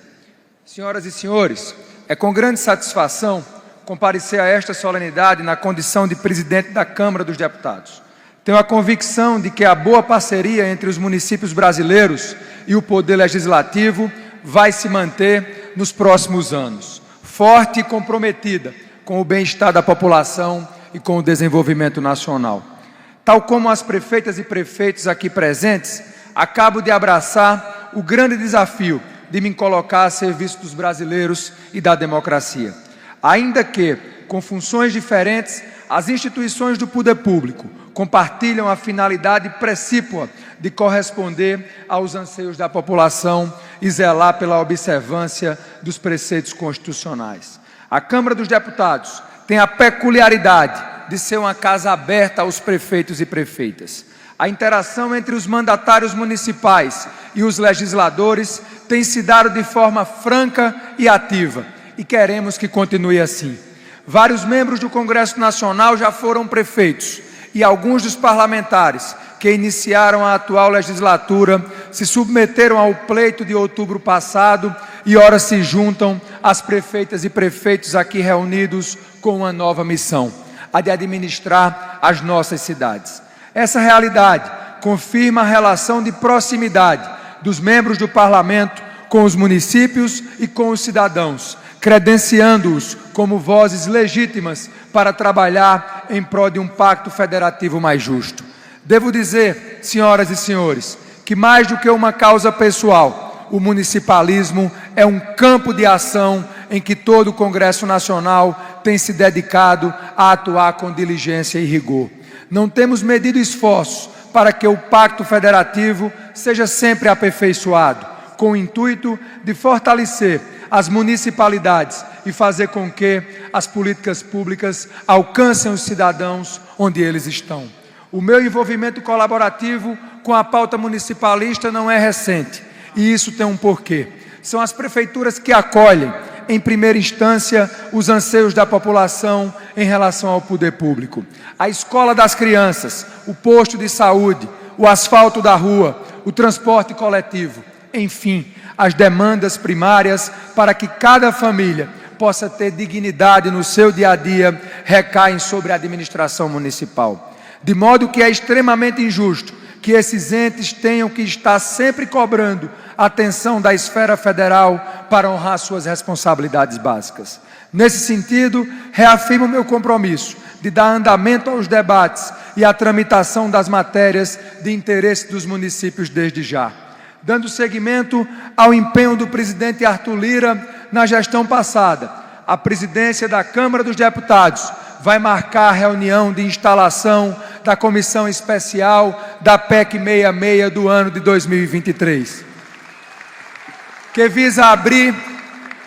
Senhoras e senhores, é com grande satisfação comparecer a esta solenidade na condição de presidente da Câmara dos Deputados. Tenho a convicção de que a boa parceria entre os municípios brasileiros e o Poder Legislativo vai se manter nos próximos anos, forte e comprometida com o bem-estar da população e com o desenvolvimento nacional. Tal como as prefeitas e prefeitos aqui presentes, acabo de abraçar o grande desafio de me colocar a serviço dos brasileiros e da democracia. Ainda que, com funções diferentes, as instituições do poder público compartilham a finalidade precípua de corresponder aos anseios da população e zelar pela observância dos preceitos constitucionais. A Câmara dos Deputados tem a peculiaridade de ser uma casa aberta aos prefeitos e prefeitas. A interação entre os mandatários municipais e os legisladores tem se dado de forma franca e ativa, e queremos que continue assim. Vários membros do Congresso Nacional já foram prefeitos, e alguns dos parlamentares que iniciaram a atual legislatura se submeteram ao pleito de outubro passado e ora se juntam às prefeitas e prefeitos aqui reunidos com uma nova missão, a de administrar as nossas cidades. Essa realidade confirma a relação de proximidade dos membros do Parlamento com os municípios e com os cidadãos, credenciando-os como vozes legítimas para trabalhar em prol de um pacto federativo mais justo. Devo dizer, senhoras e senhores, que mais do que uma causa pessoal, o municipalismo é um campo de ação em que todo o Congresso Nacional tem se dedicado a atuar com diligência e rigor. Não temos medido esforços para que o pacto federativo seja sempre aperfeiçoado, com o intuito de fortalecer as municipalidades e fazer com que as políticas públicas alcancem os cidadãos onde eles estão. O meu envolvimento colaborativo com a pauta municipalista não é recente, e isso tem um porquê. São as prefeituras que acolhem, em primeira instância, os anseios da população em relação ao poder público. A escola das crianças, o posto de saúde, o asfalto da rua, o transporte coletivo, enfim, as demandas primárias para que cada família possa ter dignidade no seu dia a dia recaem sobre a administração municipal. De modo que é extremamente injusto que esses entes tenham que estar sempre cobrando a atenção da esfera federal para honrar suas responsabilidades básicas. Nesse sentido, reafirmo meu compromisso de dar andamento aos debates e à tramitação das matérias de interesse dos municípios desde já. Dando seguimento ao empenho do presidente Arthur Lira na gestão passada, a presidência da Câmara dos Deputados vai marcar a reunião de instalação da Comissão Especial da PEC 66 do ano de 2023, que visa abrir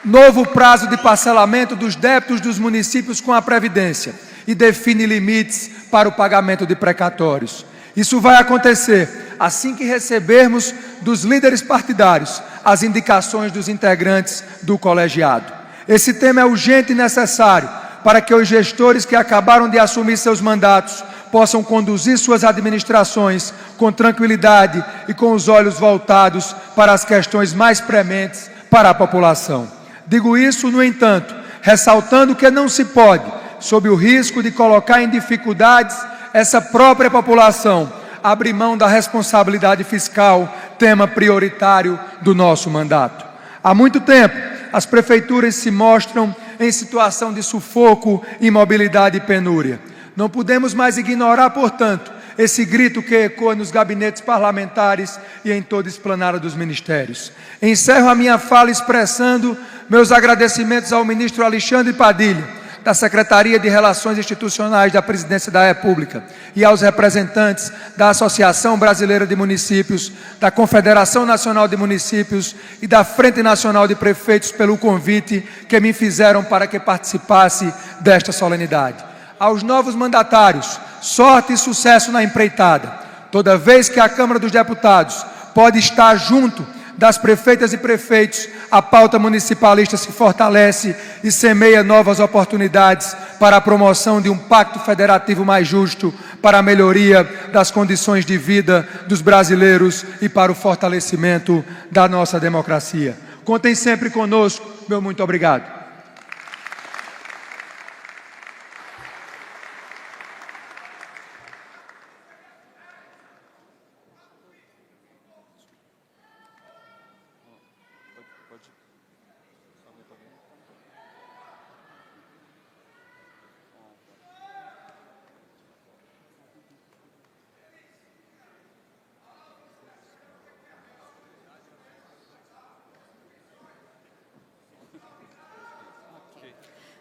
novo prazo de parcelamento dos débitos dos municípios com a Previdência e define limites para o pagamento de precatórios. Isso vai acontecer assim que recebermos dos líderes partidários as indicações dos integrantes do colegiado. Esse tema é urgente e necessário para que os gestores que acabaram de assumir seus mandatos possam conduzir suas administrações com tranquilidade e com os olhos voltados para as questões mais prementes para a população. Digo isso, no entanto, ressaltando que não se pode, sob o risco de colocar em dificuldades essa própria população, abrir mão da responsabilidade fiscal, tema prioritário do nosso mandato. Há muito tempo, as prefeituras se mostram em situação de sufoco, imobilidade e penúria. Não podemos mais ignorar, portanto, esse grito que ecoa nos gabinetes parlamentares e em toda a esplanada dos ministérios. Encerro a minha fala expressando meus agradecimentos ao ministro Alexandre Padilha, da Secretaria de Relações Institucionais da Presidência da República, e aos representantes da Associação Brasileira de Municípios, da Confederação Nacional de Municípios e da Frente Nacional de Prefeitos pelo convite que me fizeram para que participasse desta solenidade. Aos novos mandatários, sorte e sucesso na empreitada. Toda vez que a Câmara dos Deputados pode estar junto das prefeitas e prefeitos, a pauta municipalista se fortalece e semeia novas oportunidades para a promoção de um pacto federativo mais justo, para a melhoria das condições de vida dos brasileiros e para o fortalecimento da nossa democracia. Contem sempre conosco. Meu muito obrigado.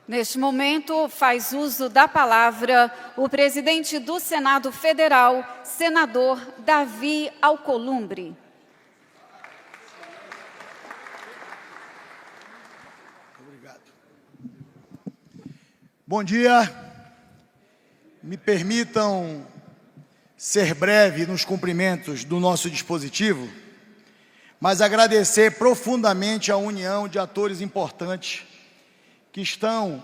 Neste momento, faz uso da palavra o presidente do Senado Federal, senador Davi Alcolumbre. Obrigado. Bom dia. Me permitam ser breve nos cumprimentos do nosso dispositivo, mas agradecer profundamente a união de atores importantes que estão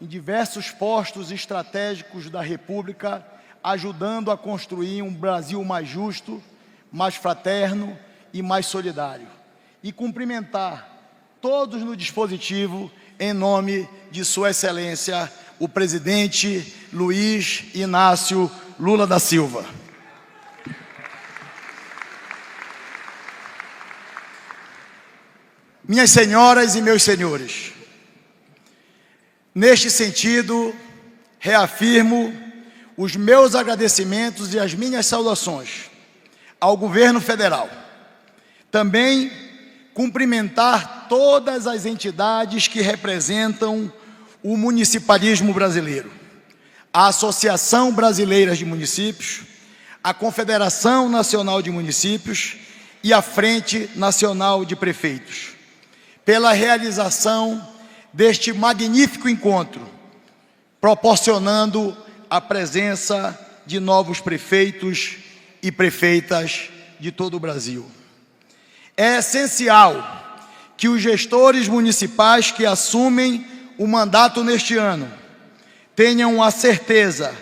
em diversos postos estratégicos da República, ajudando a construir um Brasil mais justo, mais fraterno e mais solidário. E cumprimentar todos no dispositivo, em nome de Sua Excelência, o presidente Luiz Inácio Lula da Silva. Minhas senhoras e meus senhores, neste sentido, reafirmo os meus agradecimentos e as minhas saudações ao governo federal. Também cumprimentar todas as entidades que representam o municipalismo brasileiro, a Associação Brasileira de Municípios, a Confederação Nacional de Municípios e a Frente Nacional de Prefeitos, pela realização deste magnífico encontro, proporcionando a presença de novos prefeitos e prefeitas de todo o Brasil. É essencial que os gestores municipais que assumem o mandato neste ano tenham a certeza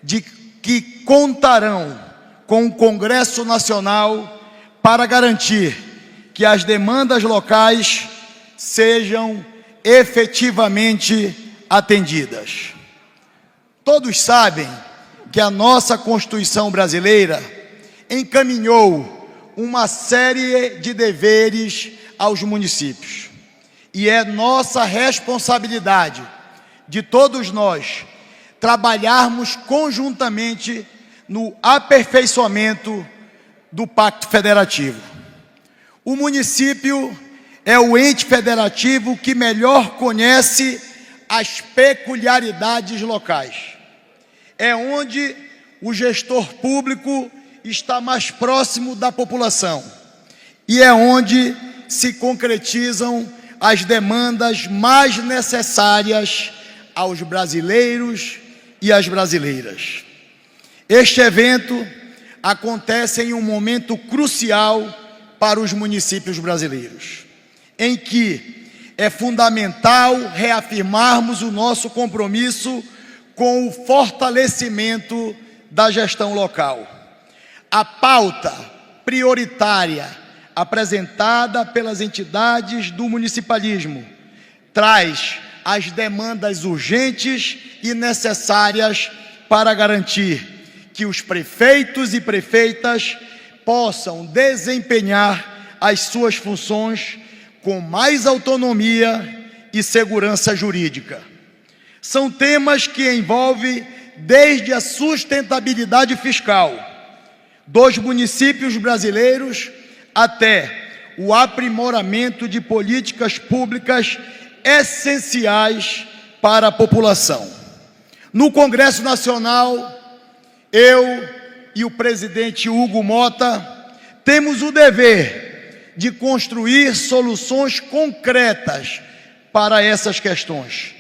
de que contarão com o Congresso Nacional para garantir que as demandas locais sejam efetivamente atendidas. Todos sabem que a nossa Constituição brasileira encaminhou uma série de deveres aos municípios. E é nossa responsabilidade, de todos nós, trabalharmos conjuntamente no aperfeiçoamento do Pacto Federativo. O município é o ente federativo que melhor conhece as peculiaridades locais. É onde o gestor público está mais próximo da população e é onde se concretizam as demandas mais necessárias aos brasileiros e às brasileiras. Este evento acontece em um momento crucial para os municípios brasileiros, em que é fundamental reafirmarmos o nosso compromisso com o fortalecimento da gestão local. A pauta prioritária apresentada pelas entidades do municipalismo traz as demandas urgentes e necessárias para garantir que os prefeitos e prefeitas possam desempenhar as suas funções com mais autonomia e segurança jurídica. São temas que envolvem desde a sustentabilidade fiscal dos municípios brasileiros até o aprimoramento de políticas públicas essenciais para a população. No Congresso Nacional, eu e o presidente Hugo Mota temos o dever de construir soluções concretas para essas questões,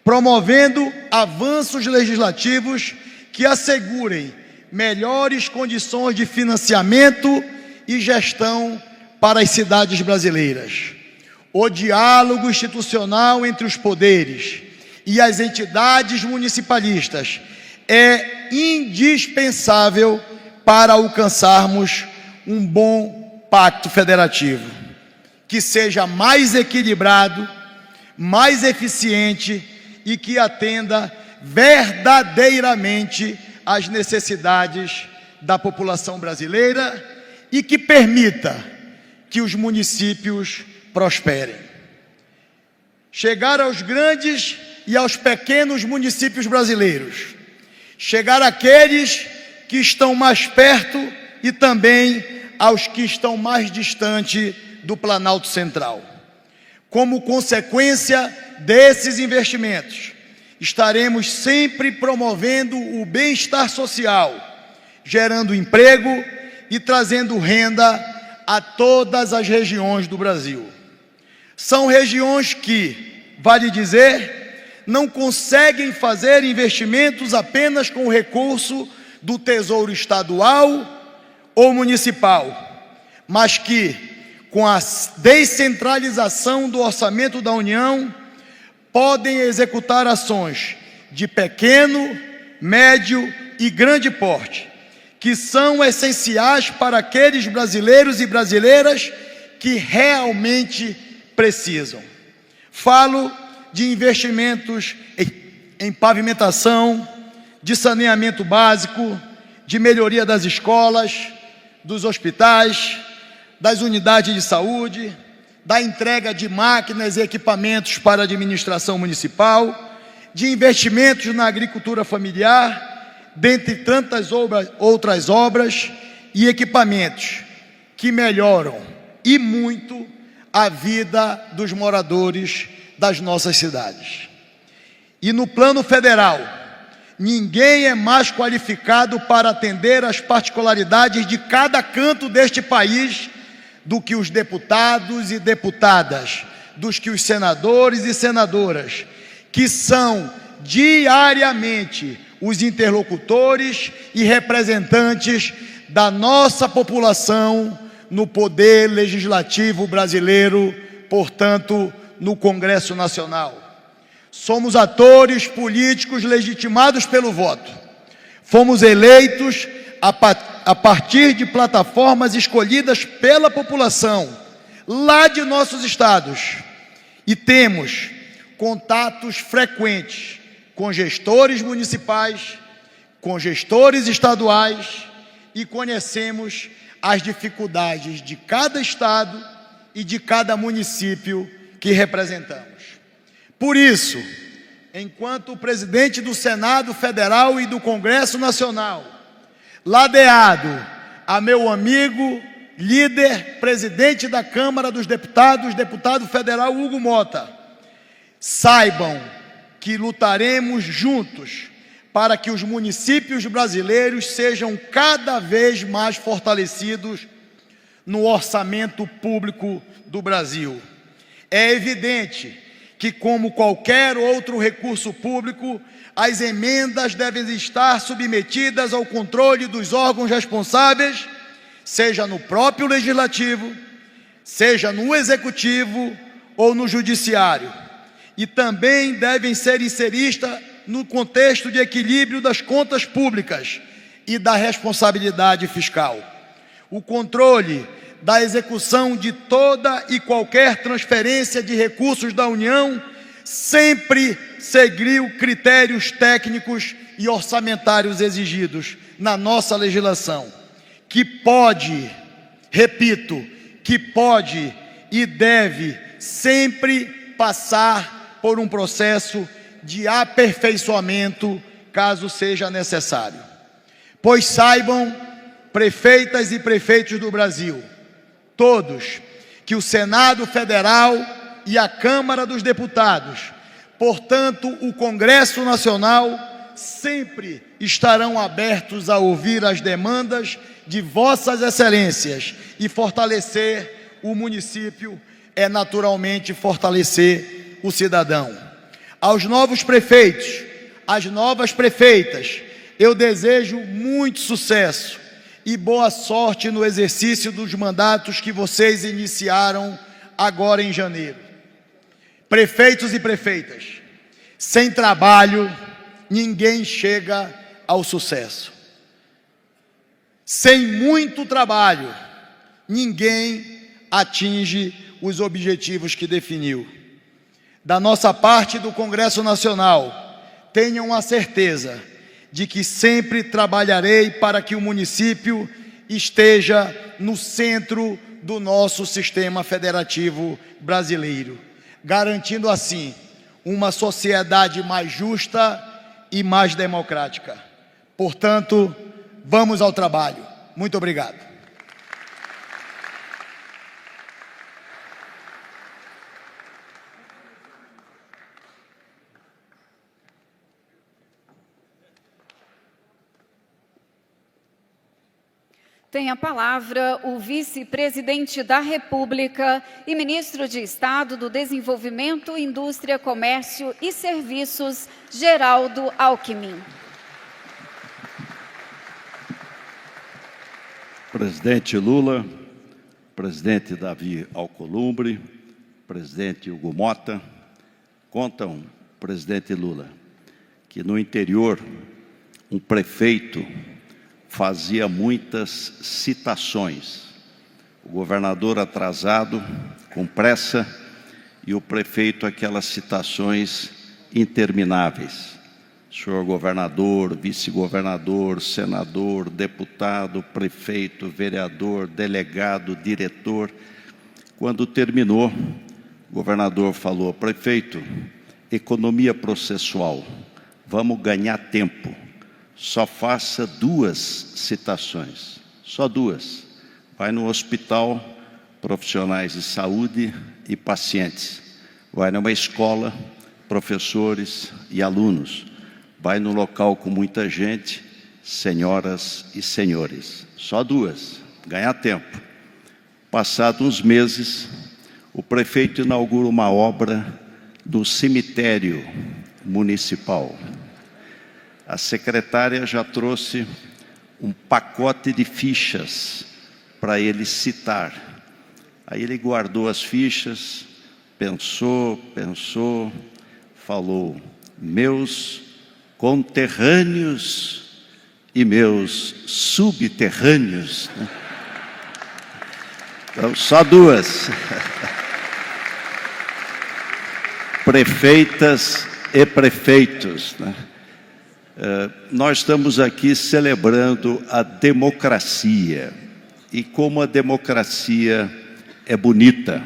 promovendo avanços legislativos que assegurem melhores condições de financiamento e gestão para as cidades brasileiras. O diálogo institucional entre os poderes e as entidades municipalistas é indispensável para alcançarmos um bom pacto federativo, que seja mais equilibrado, mais eficiente e que atenda verdadeiramente às necessidades da população brasileira e que permita que os municípios prosperem. Chegar aos grandes e aos pequenos municípios brasileiros, chegar àqueles que estão mais perto e também aos que estão mais distante do Planalto Central. Como consequência desses investimentos, estaremos sempre promovendo o bem-estar social, gerando emprego e trazendo renda a todas as regiões do Brasil. São regiões que, vale dizer, não conseguem fazer investimentos apenas com o recurso do Tesouro Estadual ou Municipal, mas que, com a descentralização do orçamento da União, podem executar ações de pequeno, médio e grande porte, que são essenciais para aqueles brasileiros e brasileiras que realmente precisam. Falo de investimentos em pavimentação, de saneamento básico, de melhoria das escolas, dos hospitais, das unidades de saúde, da entrega de máquinas e equipamentos para a administração municipal, de investimentos na agricultura familiar, dentre tantas outras obras e equipamentos que melhoram e muito a vida dos moradores das nossas cidades. E no plano federal, ninguém é mais qualificado para atender às particularidades de cada canto deste país do que os deputados e deputadas, dos que os senadores e senadoras, que são diariamente os interlocutores e representantes da nossa população no poder legislativo brasileiro, portanto, no Congresso Nacional. Somos atores políticos legitimados pelo voto. Fomos eleitos a partir de plataformas escolhidas pela população, lá de nossos estados. E temos contatos frequentes com gestores municipais, com gestores estaduais e conhecemos as dificuldades de cada estado e de cada município que representamos. Por isso, enquanto presidente do Senado Federal e do Congresso Nacional, ladeado a meu amigo, líder, presidente da Câmara dos Deputados, deputado federal Hugo Mota, saibam que lutaremos juntos para que os municípios brasileiros sejam cada vez mais fortalecidos no orçamento público do Brasil. É evidente que, como qualquer outro recurso público, as emendas devem estar submetidas ao controle dos órgãos responsáveis, seja no próprio Legislativo, seja no Executivo ou no Judiciário. E também devem ser inseridas no contexto de equilíbrio das contas públicas e da responsabilidade fiscal. O controle da execução de toda e qualquer transferência de recursos da União sempre seguiu critérios técnicos e orçamentários exigidos na nossa legislação, que pode, repito, que pode e deve sempre passar por um processo de aperfeiçoamento caso seja necessário. Pois saibam, prefeitas e prefeitos do Brasil, todos, que o Senado Federal e a Câmara dos Deputados, portanto, o Congresso Nacional, sempre estarão abertos a ouvir as demandas de vossas excelências, e fortalecer o município é naturalmente fortalecer o cidadão. Aos novos prefeitos, às novas prefeitas, eu desejo muito sucesso e boa sorte no exercício dos mandatos que vocês iniciaram agora em janeiro. Prefeitos e prefeitas, sem trabalho, ninguém chega ao sucesso. Sem muito trabalho, ninguém atinge os objetivos que definiu. Da nossa parte do Congresso Nacional, tenham a certeza de que sempre trabalharei para que o município esteja no centro do nosso sistema federativo brasileiro, garantindo assim uma sociedade mais justa e mais democrática. Portanto, vamos ao trabalho. Muito obrigado. Tem a palavra o vice-presidente da República e ministro de Estado do Desenvolvimento, Indústria, Comércio e Serviços, Geraldo Alckmin. Presidente Lula, presidente Davi Alcolumbre, presidente Hugo Mota, contam, presidente Lula, que no interior um prefeito fazia muitas citações. O governador atrasado, com pressa, e o prefeito aquelas citações intermináveis. Senhor governador, vice-governador, senador, deputado, prefeito, vereador, delegado, diretor. Quando terminou, o governador falou: prefeito, economia processual, vamos ganhar tempo. Só faça 2 citações, só 2. Vai no hospital, profissionais de saúde e pacientes. Vai numa escola, professores e alunos. Vai no local com muita gente, senhoras e senhores. Só 2, ganhar tempo. Passados uns meses, o prefeito inaugura uma obra do cemitério municipal. A secretária já trouxe um pacote de fichas para ele citar. Aí ele guardou as fichas, pensou, falou: meus conterrâneos e meus subterrâneos. Então, só 2. Prefeitas e prefeitos, né? Nós estamos aqui celebrando a democracia, e como a democracia é bonita.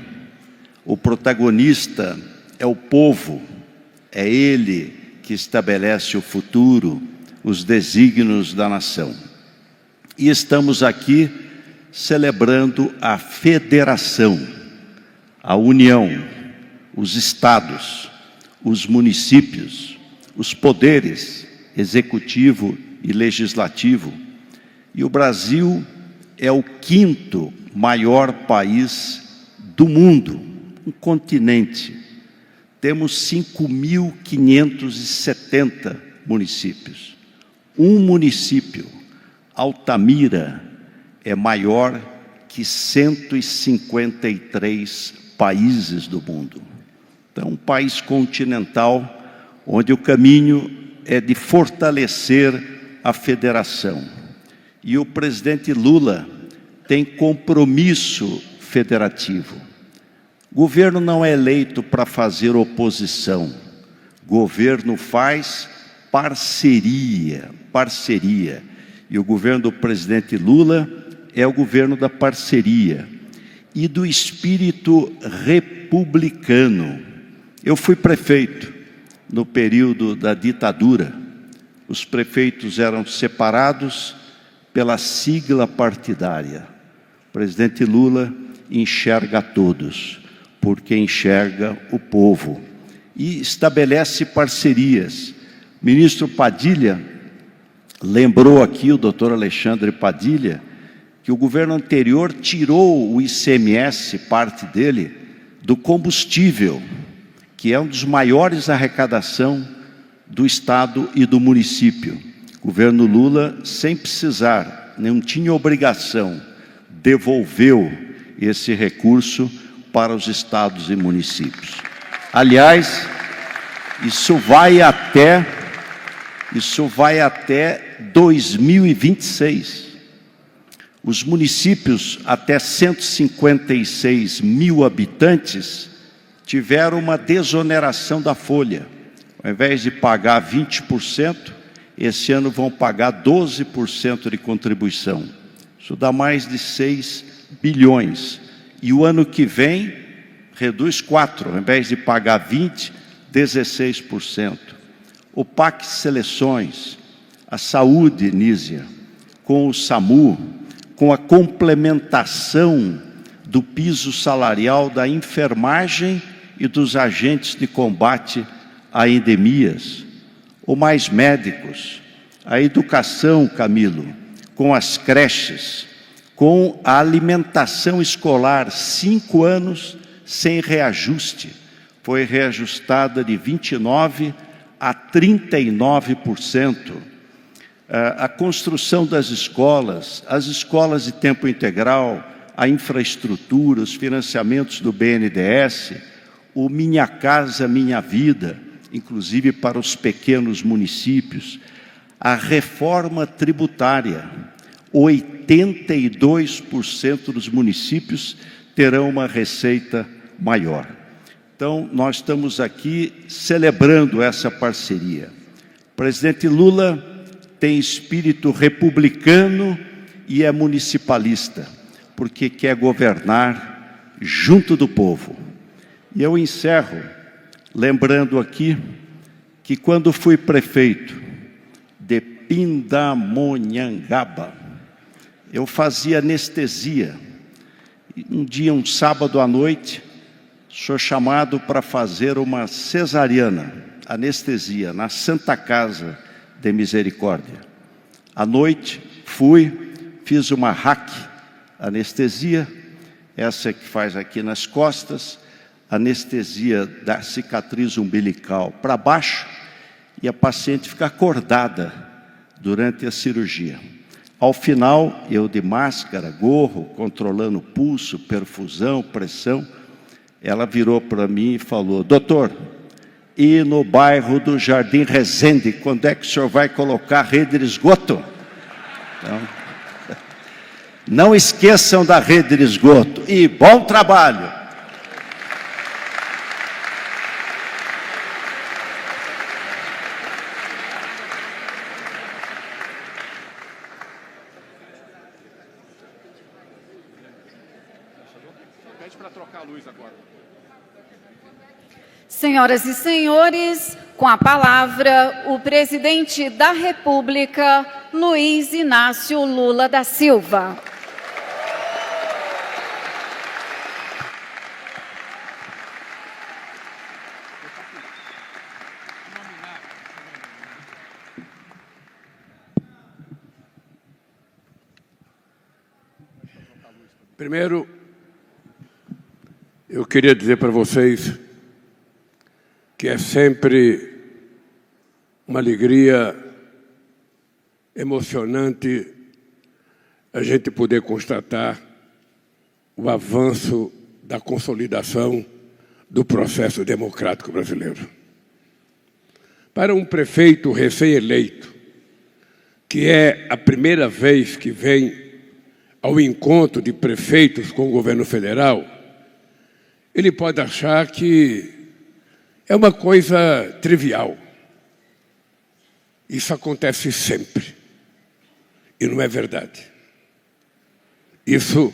O protagonista é o povo, é ele que estabelece o futuro, os desígnios da nação. E estamos aqui celebrando a federação, a união, os estados, os municípios, os poderes executivo e legislativo. E o Brasil é o 5º maior país do mundo, um continente. Temos 5.570 municípios. Um município, Altamira, é maior que 153 países do mundo. Então, um país continental onde o caminho é de fortalecer a federação. E o presidente Lula tem compromisso federativo. Governo não é eleito para fazer oposição. Governo faz parceria. E o governo do presidente Lula é o governo da parceria e do espírito republicano. Eu fui prefeito no período da ditadura. os prefeitos eram separados pela sigla partidária. O presidente Lula enxerga a todos, porque enxerga o povo e estabelece parcerias. O ministro Padilha lembrou aqui, o doutor Alexandre Padilha, que o governo anterior tirou o ICMS, parte dele, do combustível, que é um dos maiores arrecadação do Estado e do município. O governo Lula, sem precisar, não tinha obrigação, devolveu esse recurso para os estados e municípios. Aliás, isso vai até 2026. Os municípios até 156 mil habitantes tiveram uma desoneração da folha. Ao invés de pagar 20%, esse ano vão pagar 12% de contribuição. Isso dá mais de 6 bilhões. E o ano que vem, reduz 4%, ao invés de pagar 20%, 16%. O PAC Seleções, a saúde, Nízia, com o SAMU, com a complementação do piso salarial da enfermagem e dos agentes de combate a endemias, ou mais médicos, a educação, Camilo, com as creches, com a alimentação escolar, 5 anos sem reajuste, foi reajustada de 29% a 39%. A construção das escolas, as escolas de tempo integral, a infraestrutura, os financiamentos do BNDES, o Minha Casa Minha Vida, inclusive para os pequenos municípios, a reforma tributária, 82% dos municípios terão uma receita maior. Então, nós estamos aqui celebrando essa parceria. O presidente Lula tem espírito republicano e é municipalista, porque quer governar junto do povo. E eu encerro lembrando aqui que quando fui prefeito de Pindamonhangaba, eu fazia anestesia. E um dia, um sábado à noite, sou chamado para fazer uma cesariana, anestesia, na Santa Casa de Misericórdia. À noite, fui, fiz uma hack, anestesia, essa que faz aqui nas costas, anestesia da cicatriz umbilical para baixo, e a paciente fica acordada durante a cirurgia. Ao final, eu de máscara, gorro, controlando o pulso, perfusão, pressão, ela virou para mim e falou: doutor, e no bairro do Jardim Resende, quando é que o senhor vai colocar rede de esgoto? Então, não esqueçam da rede de esgoto. E bom trabalho! Pede para trocar a luz agora. Senhoras e senhores, com a palavra, o presidente da República, Luiz Inácio Lula da Silva. Primeiro, eu queria dizer para vocês que é sempre uma alegria emocionante a gente poder constatar o avanço da consolidação do processo democrático brasileiro. Para um prefeito recém-eleito, que é a primeira vez que vem ao encontro de prefeitos com o governo federal, ele pode achar que é uma coisa trivial. Isso acontece sempre. E não é verdade. Isso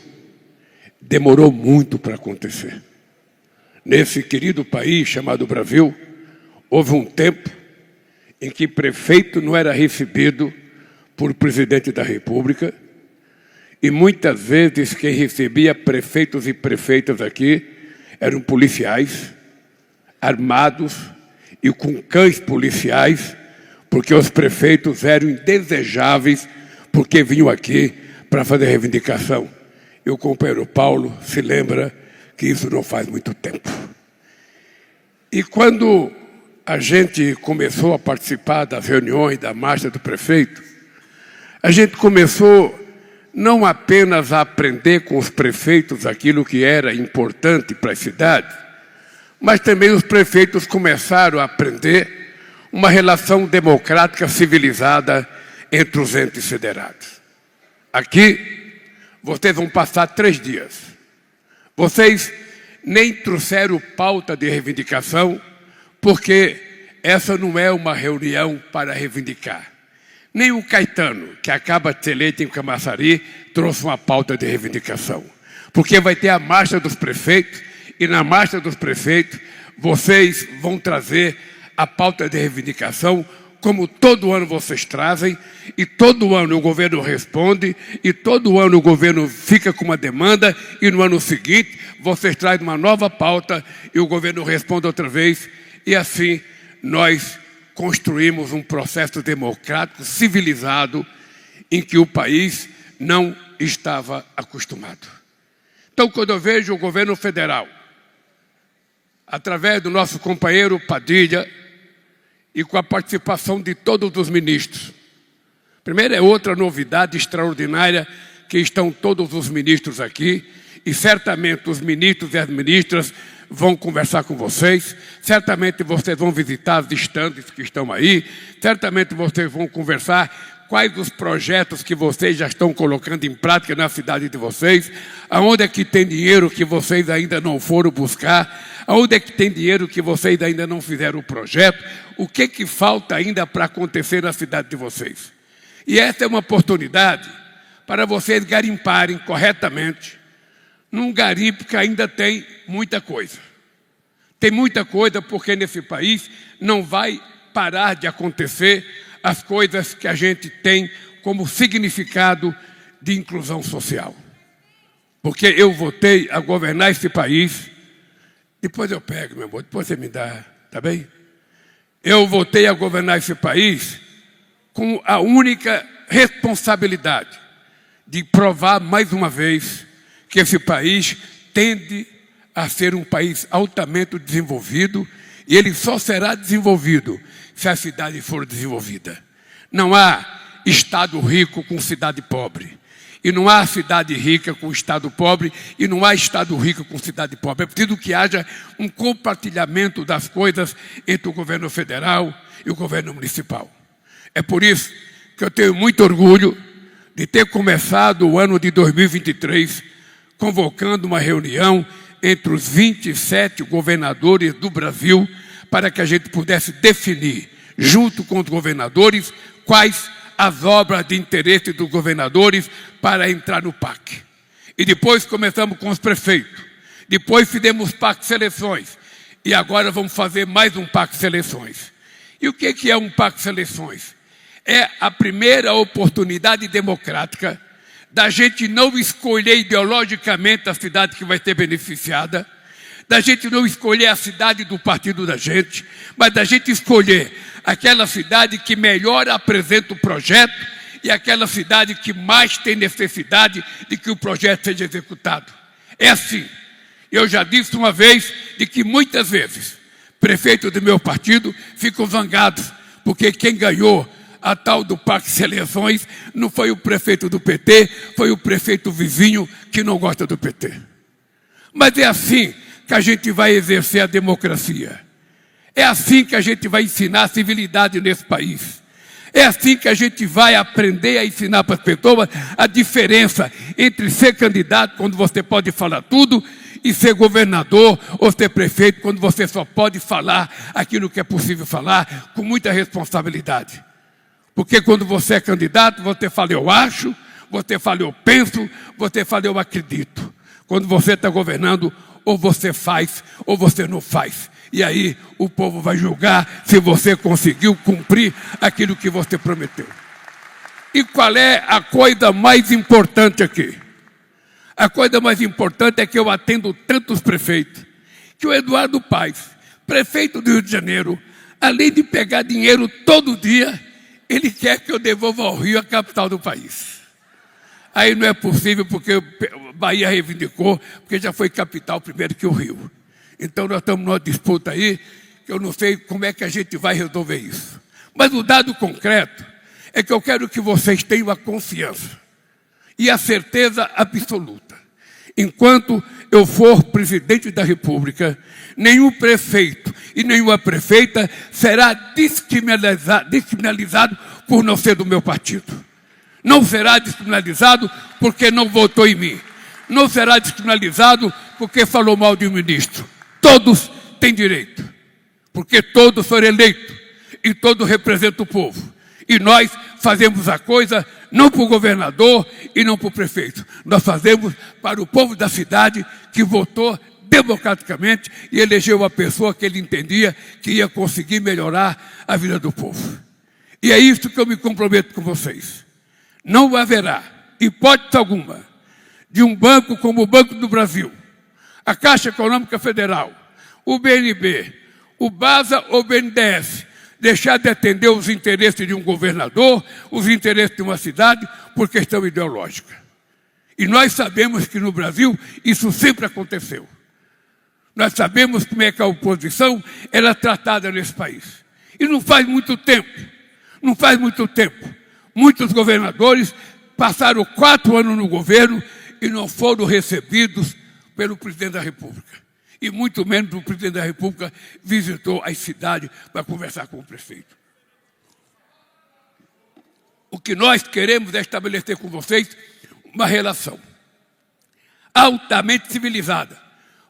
demorou muito para acontecer. Nesse querido país chamado Brasil, houve um tempo em que prefeito não era recebido por presidente da República, e muitas vezes quem recebia prefeitos e prefeitas aqui eram policiais, armados e com cães policiais, porque os prefeitos eram indesejáveis, porque vinham aqui para fazer reivindicação. E o companheiro Paulo se lembra que isso não faz muito tempo. E quando a gente começou a participar das reuniões da marcha do prefeito, a gente começou não apenas a aprender com os prefeitos aquilo que era importante para a cidade, mas também os prefeitos começaram a aprender uma relação democrática civilizada entre os entes federados. Aqui, vocês vão passar 3 dias. Vocês nem trouxeram pauta de reivindicação, porque essa não é uma reunião para reivindicar. Nem o Caetano, que acaba de ser eleito em Camaçari, trouxe uma pauta de reivindicação. Porque vai ter a marcha dos prefeitos, e na marcha dos prefeitos, vocês vão trazer a pauta de reivindicação, como todo ano vocês trazem, e todo ano o governo responde, e todo ano o governo fica com uma demanda, e no ano seguinte vocês trazem uma nova pauta, e o governo responde outra vez, e assim nós construímos um processo democrático, civilizado, em que o país não estava acostumado. Então, quando eu vejo o governo federal, através do nosso companheiro Padilha, e com a participação de todos os ministros. Primeiro, é outra novidade extraordinária, que estão todos os ministros aqui, e certamente os ministros e as ministras vão conversar com vocês, certamente vocês vão visitar os estandes que estão aí, certamente vocês vão conversar quais os projetos que vocês já estão colocando em prática na cidade de vocês, aonde é que tem dinheiro que vocês ainda não foram buscar, aonde é que tem dinheiro que vocês ainda não fizeram o projeto, o que falta ainda para acontecer na cidade de vocês. E essa é uma oportunidade para vocês garimparem corretamente num garimpo que ainda tem muita coisa. Tem muita coisa porque nesse país não vai parar de acontecer as coisas que a gente tem como significado de inclusão social. Porque eu votei a governar esse país, depois eu pego, meu amor, depois você me dá, tá bem? Eu votei a governar esse país com a única responsabilidade de provar mais uma vez que esse país tende a ser um país altamente desenvolvido, e ele só será desenvolvido se a cidade for desenvolvida. Não há estado rico com cidade pobre. E não há cidade rica com estado pobre, e não há estado rico com cidade pobre. É preciso que haja um compartilhamento das coisas entre o governo federal e o governo municipal. É por isso que eu tenho muito orgulho de ter começado o ano de 2023 convocando uma reunião entre os 27 governadores do Brasil para que a gente pudesse definir, junto com os governadores, quais as obras de interesse dos governadores para entrar no PAC. E depois começamos com os prefeitos. Depois fizemos PAC Seleções. E agora vamos fazer mais um PAC Seleções. E o que é um PAC Seleções? É a primeira oportunidade democrática da gente não escolher ideologicamente a cidade que vai ser beneficiada, da gente não escolher a cidade do partido da gente, mas da gente escolher aquela cidade que melhor apresenta o projeto e aquela cidade que mais tem necessidade de que o projeto seja executado. É assim. Eu já disse uma vez de que muitas vezes prefeitos do meu partido ficam zangados, porque quem ganhou a tal do PAC Seleções não foi o prefeito do PT, foi o prefeito vizinho que não gosta do PT. Mas é assim que a gente vai exercer a democracia. É assim que a gente vai ensinar a civilidade nesse país. É assim que a gente vai aprender a ensinar para as pessoas a diferença entre ser candidato, quando você pode falar tudo, e ser governador ou ser prefeito, quando você só pode falar aquilo que é possível falar, com muita responsabilidade. Porque quando você é candidato, você fala eu acho, você fala eu penso, você fala eu acredito. Quando você está governando, ou você faz ou você não faz. E aí o povo vai julgar se você conseguiu cumprir aquilo que você prometeu. E qual é a coisa mais importante aqui? A coisa mais importante é que eu atendo tantos prefeitos, que o Eduardo Paes, prefeito do Rio de Janeiro, além de pegar dinheiro todo dia, ele quer que eu devolva ao Rio, a capital do país. Aí não é possível, porque Bahia reivindicou, porque já foi capital primeiro que o Rio. Então nós estamos numa disputa aí, que eu não sei como é que a gente vai resolver isso. Mas o dado concreto é que eu quero que vocês tenham a confiança e a certeza absoluta. Enquanto eu for presidente da República, nenhum prefeito e nenhuma prefeita será descriminalizado por não ser do meu partido. Não será descriminalizado porque não votou em mim. Não será descriminalizado porque falou mal de um ministro. Todos têm direito, porque todos foram eleitos e todos representam o povo. E nós fazemos a coisa não para o governador e não para o prefeito. Nós fazemos para o povo da cidade que votou democraticamente e elegeu a pessoa que ele entendia que ia conseguir melhorar a vida do povo. E é isso que eu me comprometo com vocês. Não haverá hipótese alguma de um banco como o Banco do Brasil, a Caixa Econômica Federal, o BNB, o BASA ou o BNDES, deixar de atender os interesses de um governador, os interesses de uma cidade, por questão ideológica. E nós sabemos que no Brasil isso sempre aconteceu. Nós sabemos como é que a oposição era tratada nesse país. E não faz muito tempo, muitos governadores passaram 4 anos no governo e não foram recebidos pelo presidente da República. E muito menos o presidente da República visitou as cidades para conversar com o prefeito. O que nós queremos é estabelecer com vocês uma relação altamente civilizada.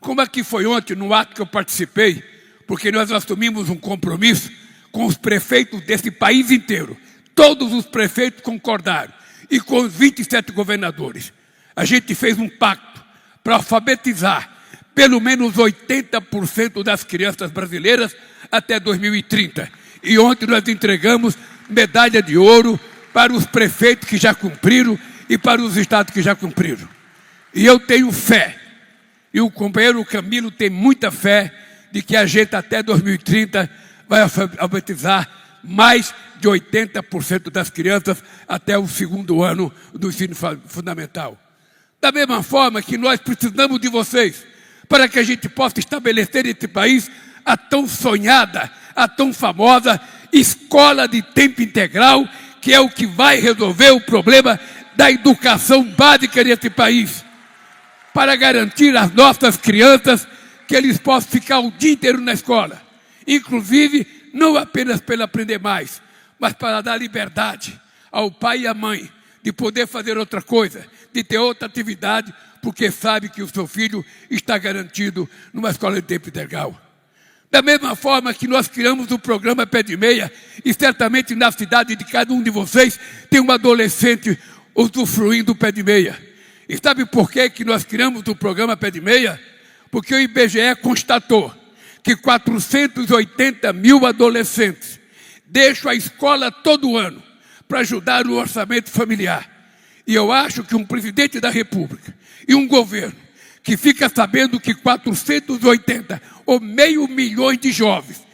Como aqui foi ontem, no ato que eu participei, porque nós assumimos um compromisso com os prefeitos desse país inteiro. Todos os prefeitos concordaram, e com os 27 governadores. A gente fez um pacto para alfabetizar pelo menos 80% das crianças brasileiras até 2030. E ontem nós entregamos medalha de ouro para os prefeitos que já cumpriram e para os estados que já cumpriram. E eu tenho fé, e o companheiro Camilo tem muita fé, de que a gente até 2030 vai alfabetizar mais de 80% das crianças até o 2º ano do ensino fundamental. Da mesma forma que nós precisamos de vocês, para que a gente possa estabelecer nesse país a tão sonhada, a tão famosa escola de tempo integral, que é o que vai resolver o problema da educação básica nesse país, para garantir às nossas crianças que eles possam ficar o dia inteiro na escola, inclusive não apenas para aprender mais, mas para dar liberdade ao pai e à mãe de poder fazer outra coisa, de ter outra atividade, porque sabe que o seu filho está garantido numa escola de tempo integral. Da mesma forma que nós criamos o programa Pé de Meia, e certamente na cidade de cada um de vocês tem um adolescente usufruindo do Pé de Meia. E sabe por que nós criamos o programa Pé de Meia? Porque o IBGE constatou que 480 mil adolescentes deixam a escola todo ano para ajudar no orçamento familiar. E eu acho que um presidente da República e um governo que fica sabendo que 480 ou 500 mil de jovens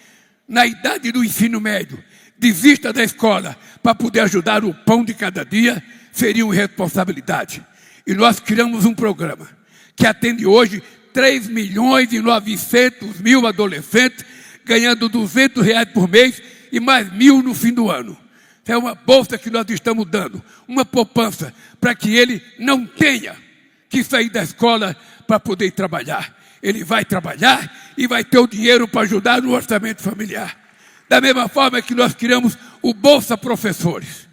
na idade do ensino médio desista da escola para poder ajudar o pão de cada dia, seria uma irresponsabilidade. E nós criamos um programa que atende hoje 3.900.000 adolescentes, ganhando R$200 por mês e mais 1.000 no fim do ano. É uma bolsa que nós estamos dando, uma poupança, para que ele não tenha que sair da escola para poder trabalhar. Ele vai trabalhar e vai ter o dinheiro para ajudar no orçamento familiar. Da mesma forma que nós criamos o Bolsa Professores.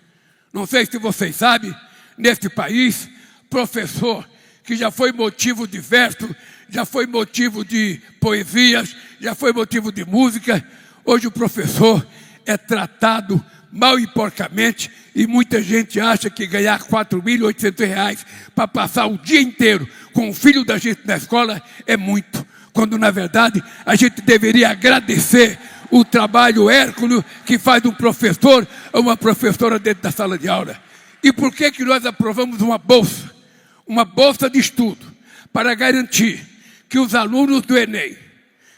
Não sei se vocês sabem, neste país, professor que já foi motivo de verso, já foi motivo de poesias, já foi motivo de música, hoje o professor é tratado mal e porcamente, e muita gente acha que ganhar R$4.800 para passar o dia inteiro com o filho da gente na escola é muito. quando na verdade a gente deveria agradecer o trabalho hércules que faz um professor ou uma professora dentro da sala de aula. E por que nós aprovamos uma bolsa de estudo, para garantir que os alunos do Enem,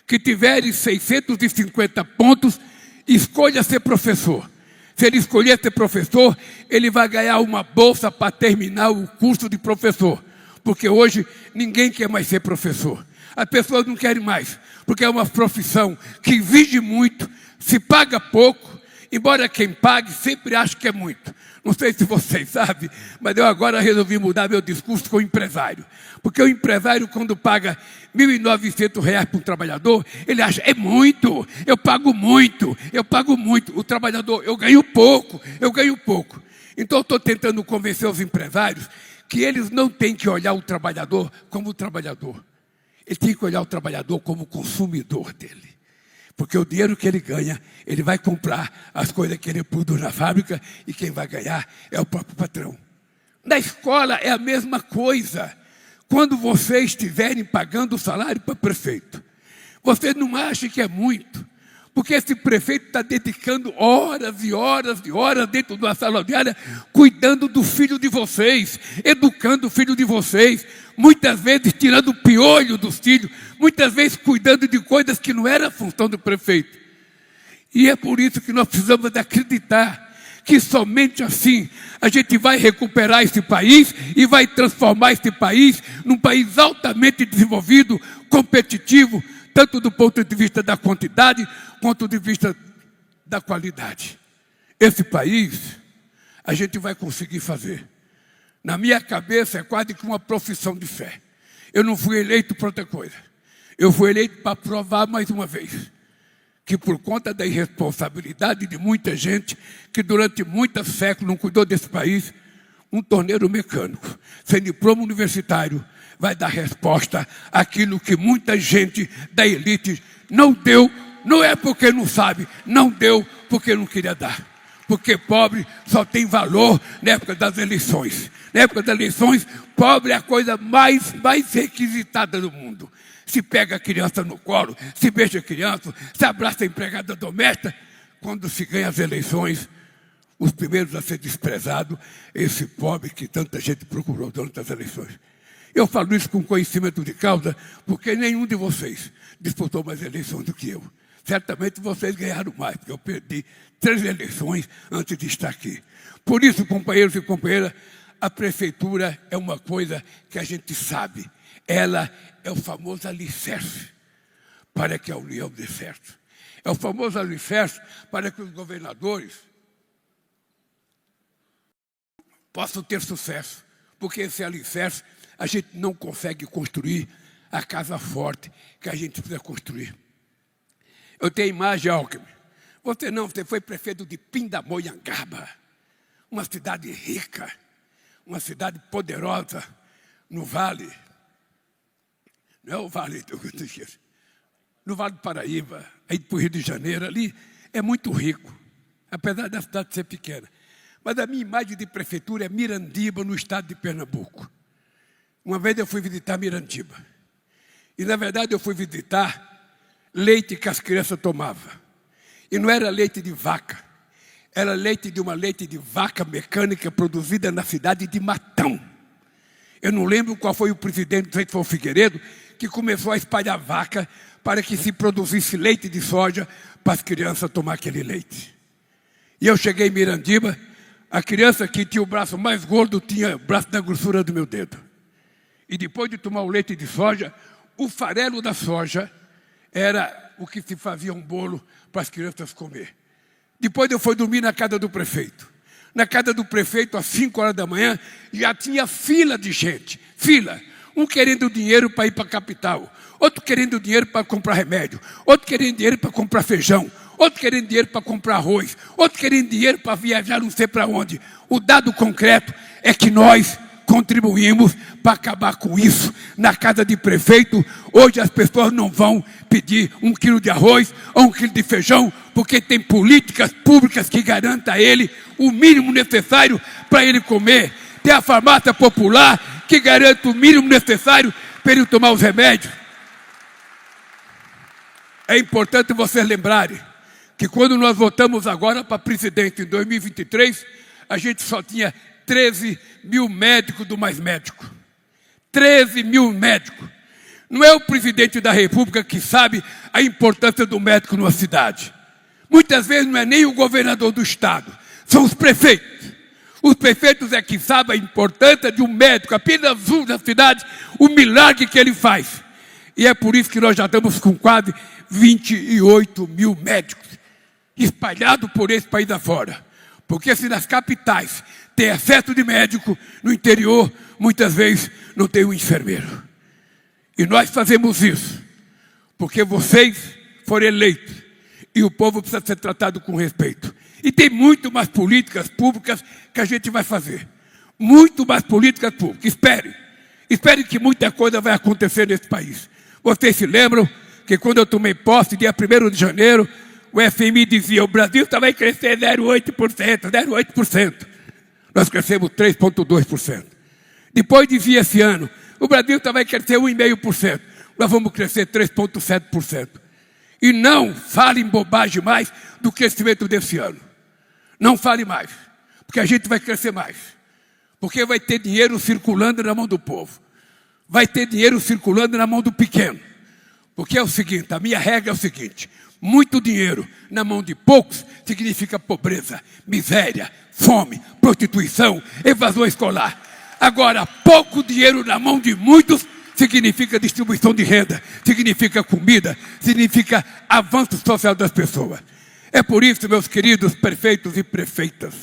que tiverem 650 pontos, escolha ser professor. Se ele escolher ser professor, ele vai ganhar uma bolsa para terminar o curso de professor. Porque hoje ninguém quer mais ser professor. As pessoas não querem mais, porque é uma profissão que exige muito, se paga pouco, embora quem pague sempre ache que é muito. Não sei se vocês sabem, mas eu agora resolvi mudar meu discurso com o empresário. Porque o empresário, quando paga R$ 1.900 para um trabalhador, ele acha, é muito, eu pago muito, eu pago muito. O trabalhador, eu ganho pouco. Então eu estou tentando convencer os empresários que eles não têm que olhar o trabalhador como trabalhador. Ele tem que olhar o trabalhador como consumidor dele. Porque o dinheiro que ele ganha, ele vai comprar as coisas que ele produz na fábrica e quem vai ganhar é o próprio patrão. Na escola é a mesma coisa. Quando vocês estiverem pagando o salário para prefeito, vocês não acham que é muito, porque esse prefeito está dedicando horas e horas e horas dentro da sala de aula, cuidando do filho de vocês, educando o filho de vocês, muitas vezes tirando o piolho dos filhos, muitas vezes cuidando de coisas que não era a função do prefeito. E é por isso que nós precisamos de acreditar que somente assim a gente vai recuperar esse país e vai transformar esse país num país altamente desenvolvido, competitivo, tanto do ponto de vista da quantidade, quanto do ponto de vista da qualidade. Esse país, a gente vai conseguir fazer. Na minha cabeça, é quase que uma profissão de fé. Eu não fui eleito para outra coisa. Eu fui eleito para provar mais uma vez que por conta da irresponsabilidade de muita gente, que durante muitos séculos não cuidou desse país, um torneiro mecânico, sem diploma universitário, vai dar resposta àquilo que muita gente da elite não deu, não é porque não sabe, não deu porque não queria dar. Porque pobre só tem valor na época das eleições. Na época das eleições, pobre é a coisa mais requisitada do mundo. Se pega a criança no colo, se beija a criança, se abraça a empregada doméstica. Quando se ganha as eleições, os primeiros a ser desprezado é esse pobre que tanta gente procurou durante as eleições. Eu falo isso com conhecimento de causa, porque nenhum de vocês disputou mais eleições do que eu. Certamente vocês ganharam mais, porque eu perdi 3 eleições antes de estar aqui. Por isso, companheiros e companheiras, a prefeitura é uma coisa que a gente sabe. Ela é o famoso alicerce para que a União dê certo. É o famoso alicerce para que os governadores possam ter sucesso. Porque esse alicerce a gente não consegue construir a casa forte que a gente precisa construir. Eu tenho imagem, Alckmin. Você foi prefeito de Pindamonhangaba, uma cidade rica, uma cidade poderosa no Vale. Não é o Vale, no Vale do Paraíba, aí para o Rio de Janeiro, ali é muito rico, apesar da cidade ser pequena. Mas a minha imagem de prefeitura é Mirandiba, no estado de Pernambuco. Uma vez eu fui visitar Mirandiba. E, na verdade, eu fui visitar leite que as crianças tomavam. E não era leite de vaca. Era leite de vaca mecânica produzida na cidade de Matão. Eu não lembro qual foi o presidente, não sei se foi o Figueiredo, que começou a espalhar vaca para que se produzisse leite de soja para as crianças tomar aquele leite. E eu cheguei em Mirandiba, a criança que tinha o braço mais gordo tinha o braço da grossura do meu dedo. E depois de tomar o leite de soja, o farelo da soja era o que se fazia um bolo para as crianças comer. Depois eu fui dormir na casa do prefeito. Na casa do prefeito, às 5 horas da manhã, já tinha fila de gente. Fila. Um querendo dinheiro para ir para a capital. Outro querendo dinheiro para comprar remédio. Outro querendo dinheiro para comprar feijão. Outro querendo dinheiro para comprar arroz. Outro querendo dinheiro para viajar não sei para onde. O dado concreto é que nós contribuímos para acabar com isso. Na casa de prefeito, hoje as pessoas não vão pedir 1 quilo de arroz ou 1 quilo de feijão, porque tem políticas públicas que garantam a ele o mínimo necessário para ele comer. Tem a farmácia popular que garante o mínimo necessário para ele tomar os remédios. É importante vocês lembrarem que quando nós votamos agora para presidente em 2023, a gente só tinha 13 mil médicos do Mais Médico. 13 mil médicos. Não é o presidente da República que sabe a importância do médico numa cidade. Muitas vezes não é nem o governador do estado, são os prefeitos. Os prefeitos é que sabem a importância de um médico, apenas um da cidade, o milagre que ele faz. E é por isso que nós já estamos com quase 28 mil médicos espalhados por esse país afora. Porque se nas capitais tem excesso de médico, no interior, muitas vezes, não tem um enfermeiro. E nós fazemos isso porque vocês foram eleitos e o povo precisa ser tratado com respeito. E tem muito mais políticas públicas que a gente vai fazer. Muito mais políticas públicas. Espere que muita coisa vai acontecer nesse país. Vocês se lembram que quando eu tomei posse, dia 1º de janeiro, o FMI dizia, o Brasil só vai crescer 0,8%. Nós crescemos 3,2%. Depois dizia esse ano, o Brasil só vai crescer 1,5%. Nós vamos crescer 3,7%. E não falem bobagem mais do crescimento desse ano. Não fale mais, porque a gente vai crescer mais. Porque vai ter dinheiro circulando na mão do povo. Vai ter dinheiro circulando na mão do pequeno. Porque é o seguinte, a minha regra é o seguinte, muito dinheiro na mão de poucos significa pobreza, miséria, fome, prostituição, evasão escolar. Agora, pouco dinheiro na mão de muitos significa distribuição de renda, significa comida, significa avanço social das pessoas. É por isso, meus queridos prefeitos e prefeitas,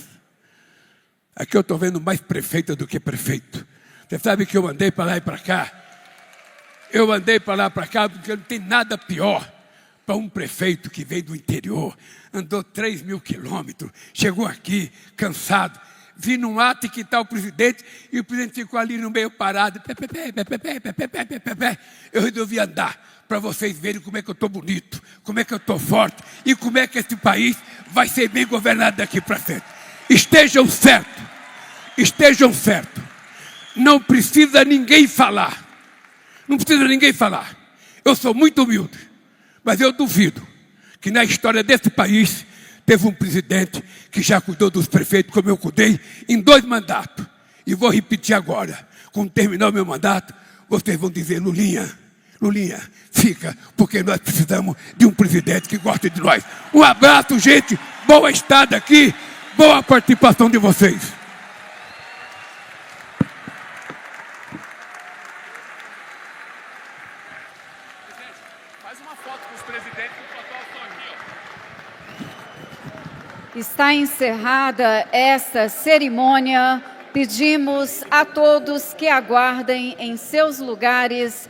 aqui eu estou vendo mais prefeita do que prefeito. Você sabe que eu andei para lá e para cá. Eu andei para lá e para cá porque não tem nada pior para um prefeito que veio do interior, andou 3.000 quilômetros, chegou aqui cansado, vi num ato que está o presidente e o presidente ficou ali no meio parado. Eu resolvi andar para vocês verem como é que eu estou bonito, como é que eu estou forte e como é que esse país vai ser bem governado daqui para frente. Estejam certos, estejam certos. Não precisa ninguém falar. Não precisa ninguém falar. Eu sou muito humilde, mas eu duvido que na história desse país teve um presidente que já cuidou dos prefeitos como eu cuidei em 2 mandatos. E vou repetir agora. Quando terminar o meu mandato, vocês vão dizer, Lulinha, fica, porque nós precisamos de um presidente que goste de nós. Um abraço, gente. Boa estada aqui. Boa participação de vocês. Faz uma foto com os presidentes e o fotógrafo aqui, ó. Está encerrada esta cerimônia. Pedimos a todos que aguardem em seus lugares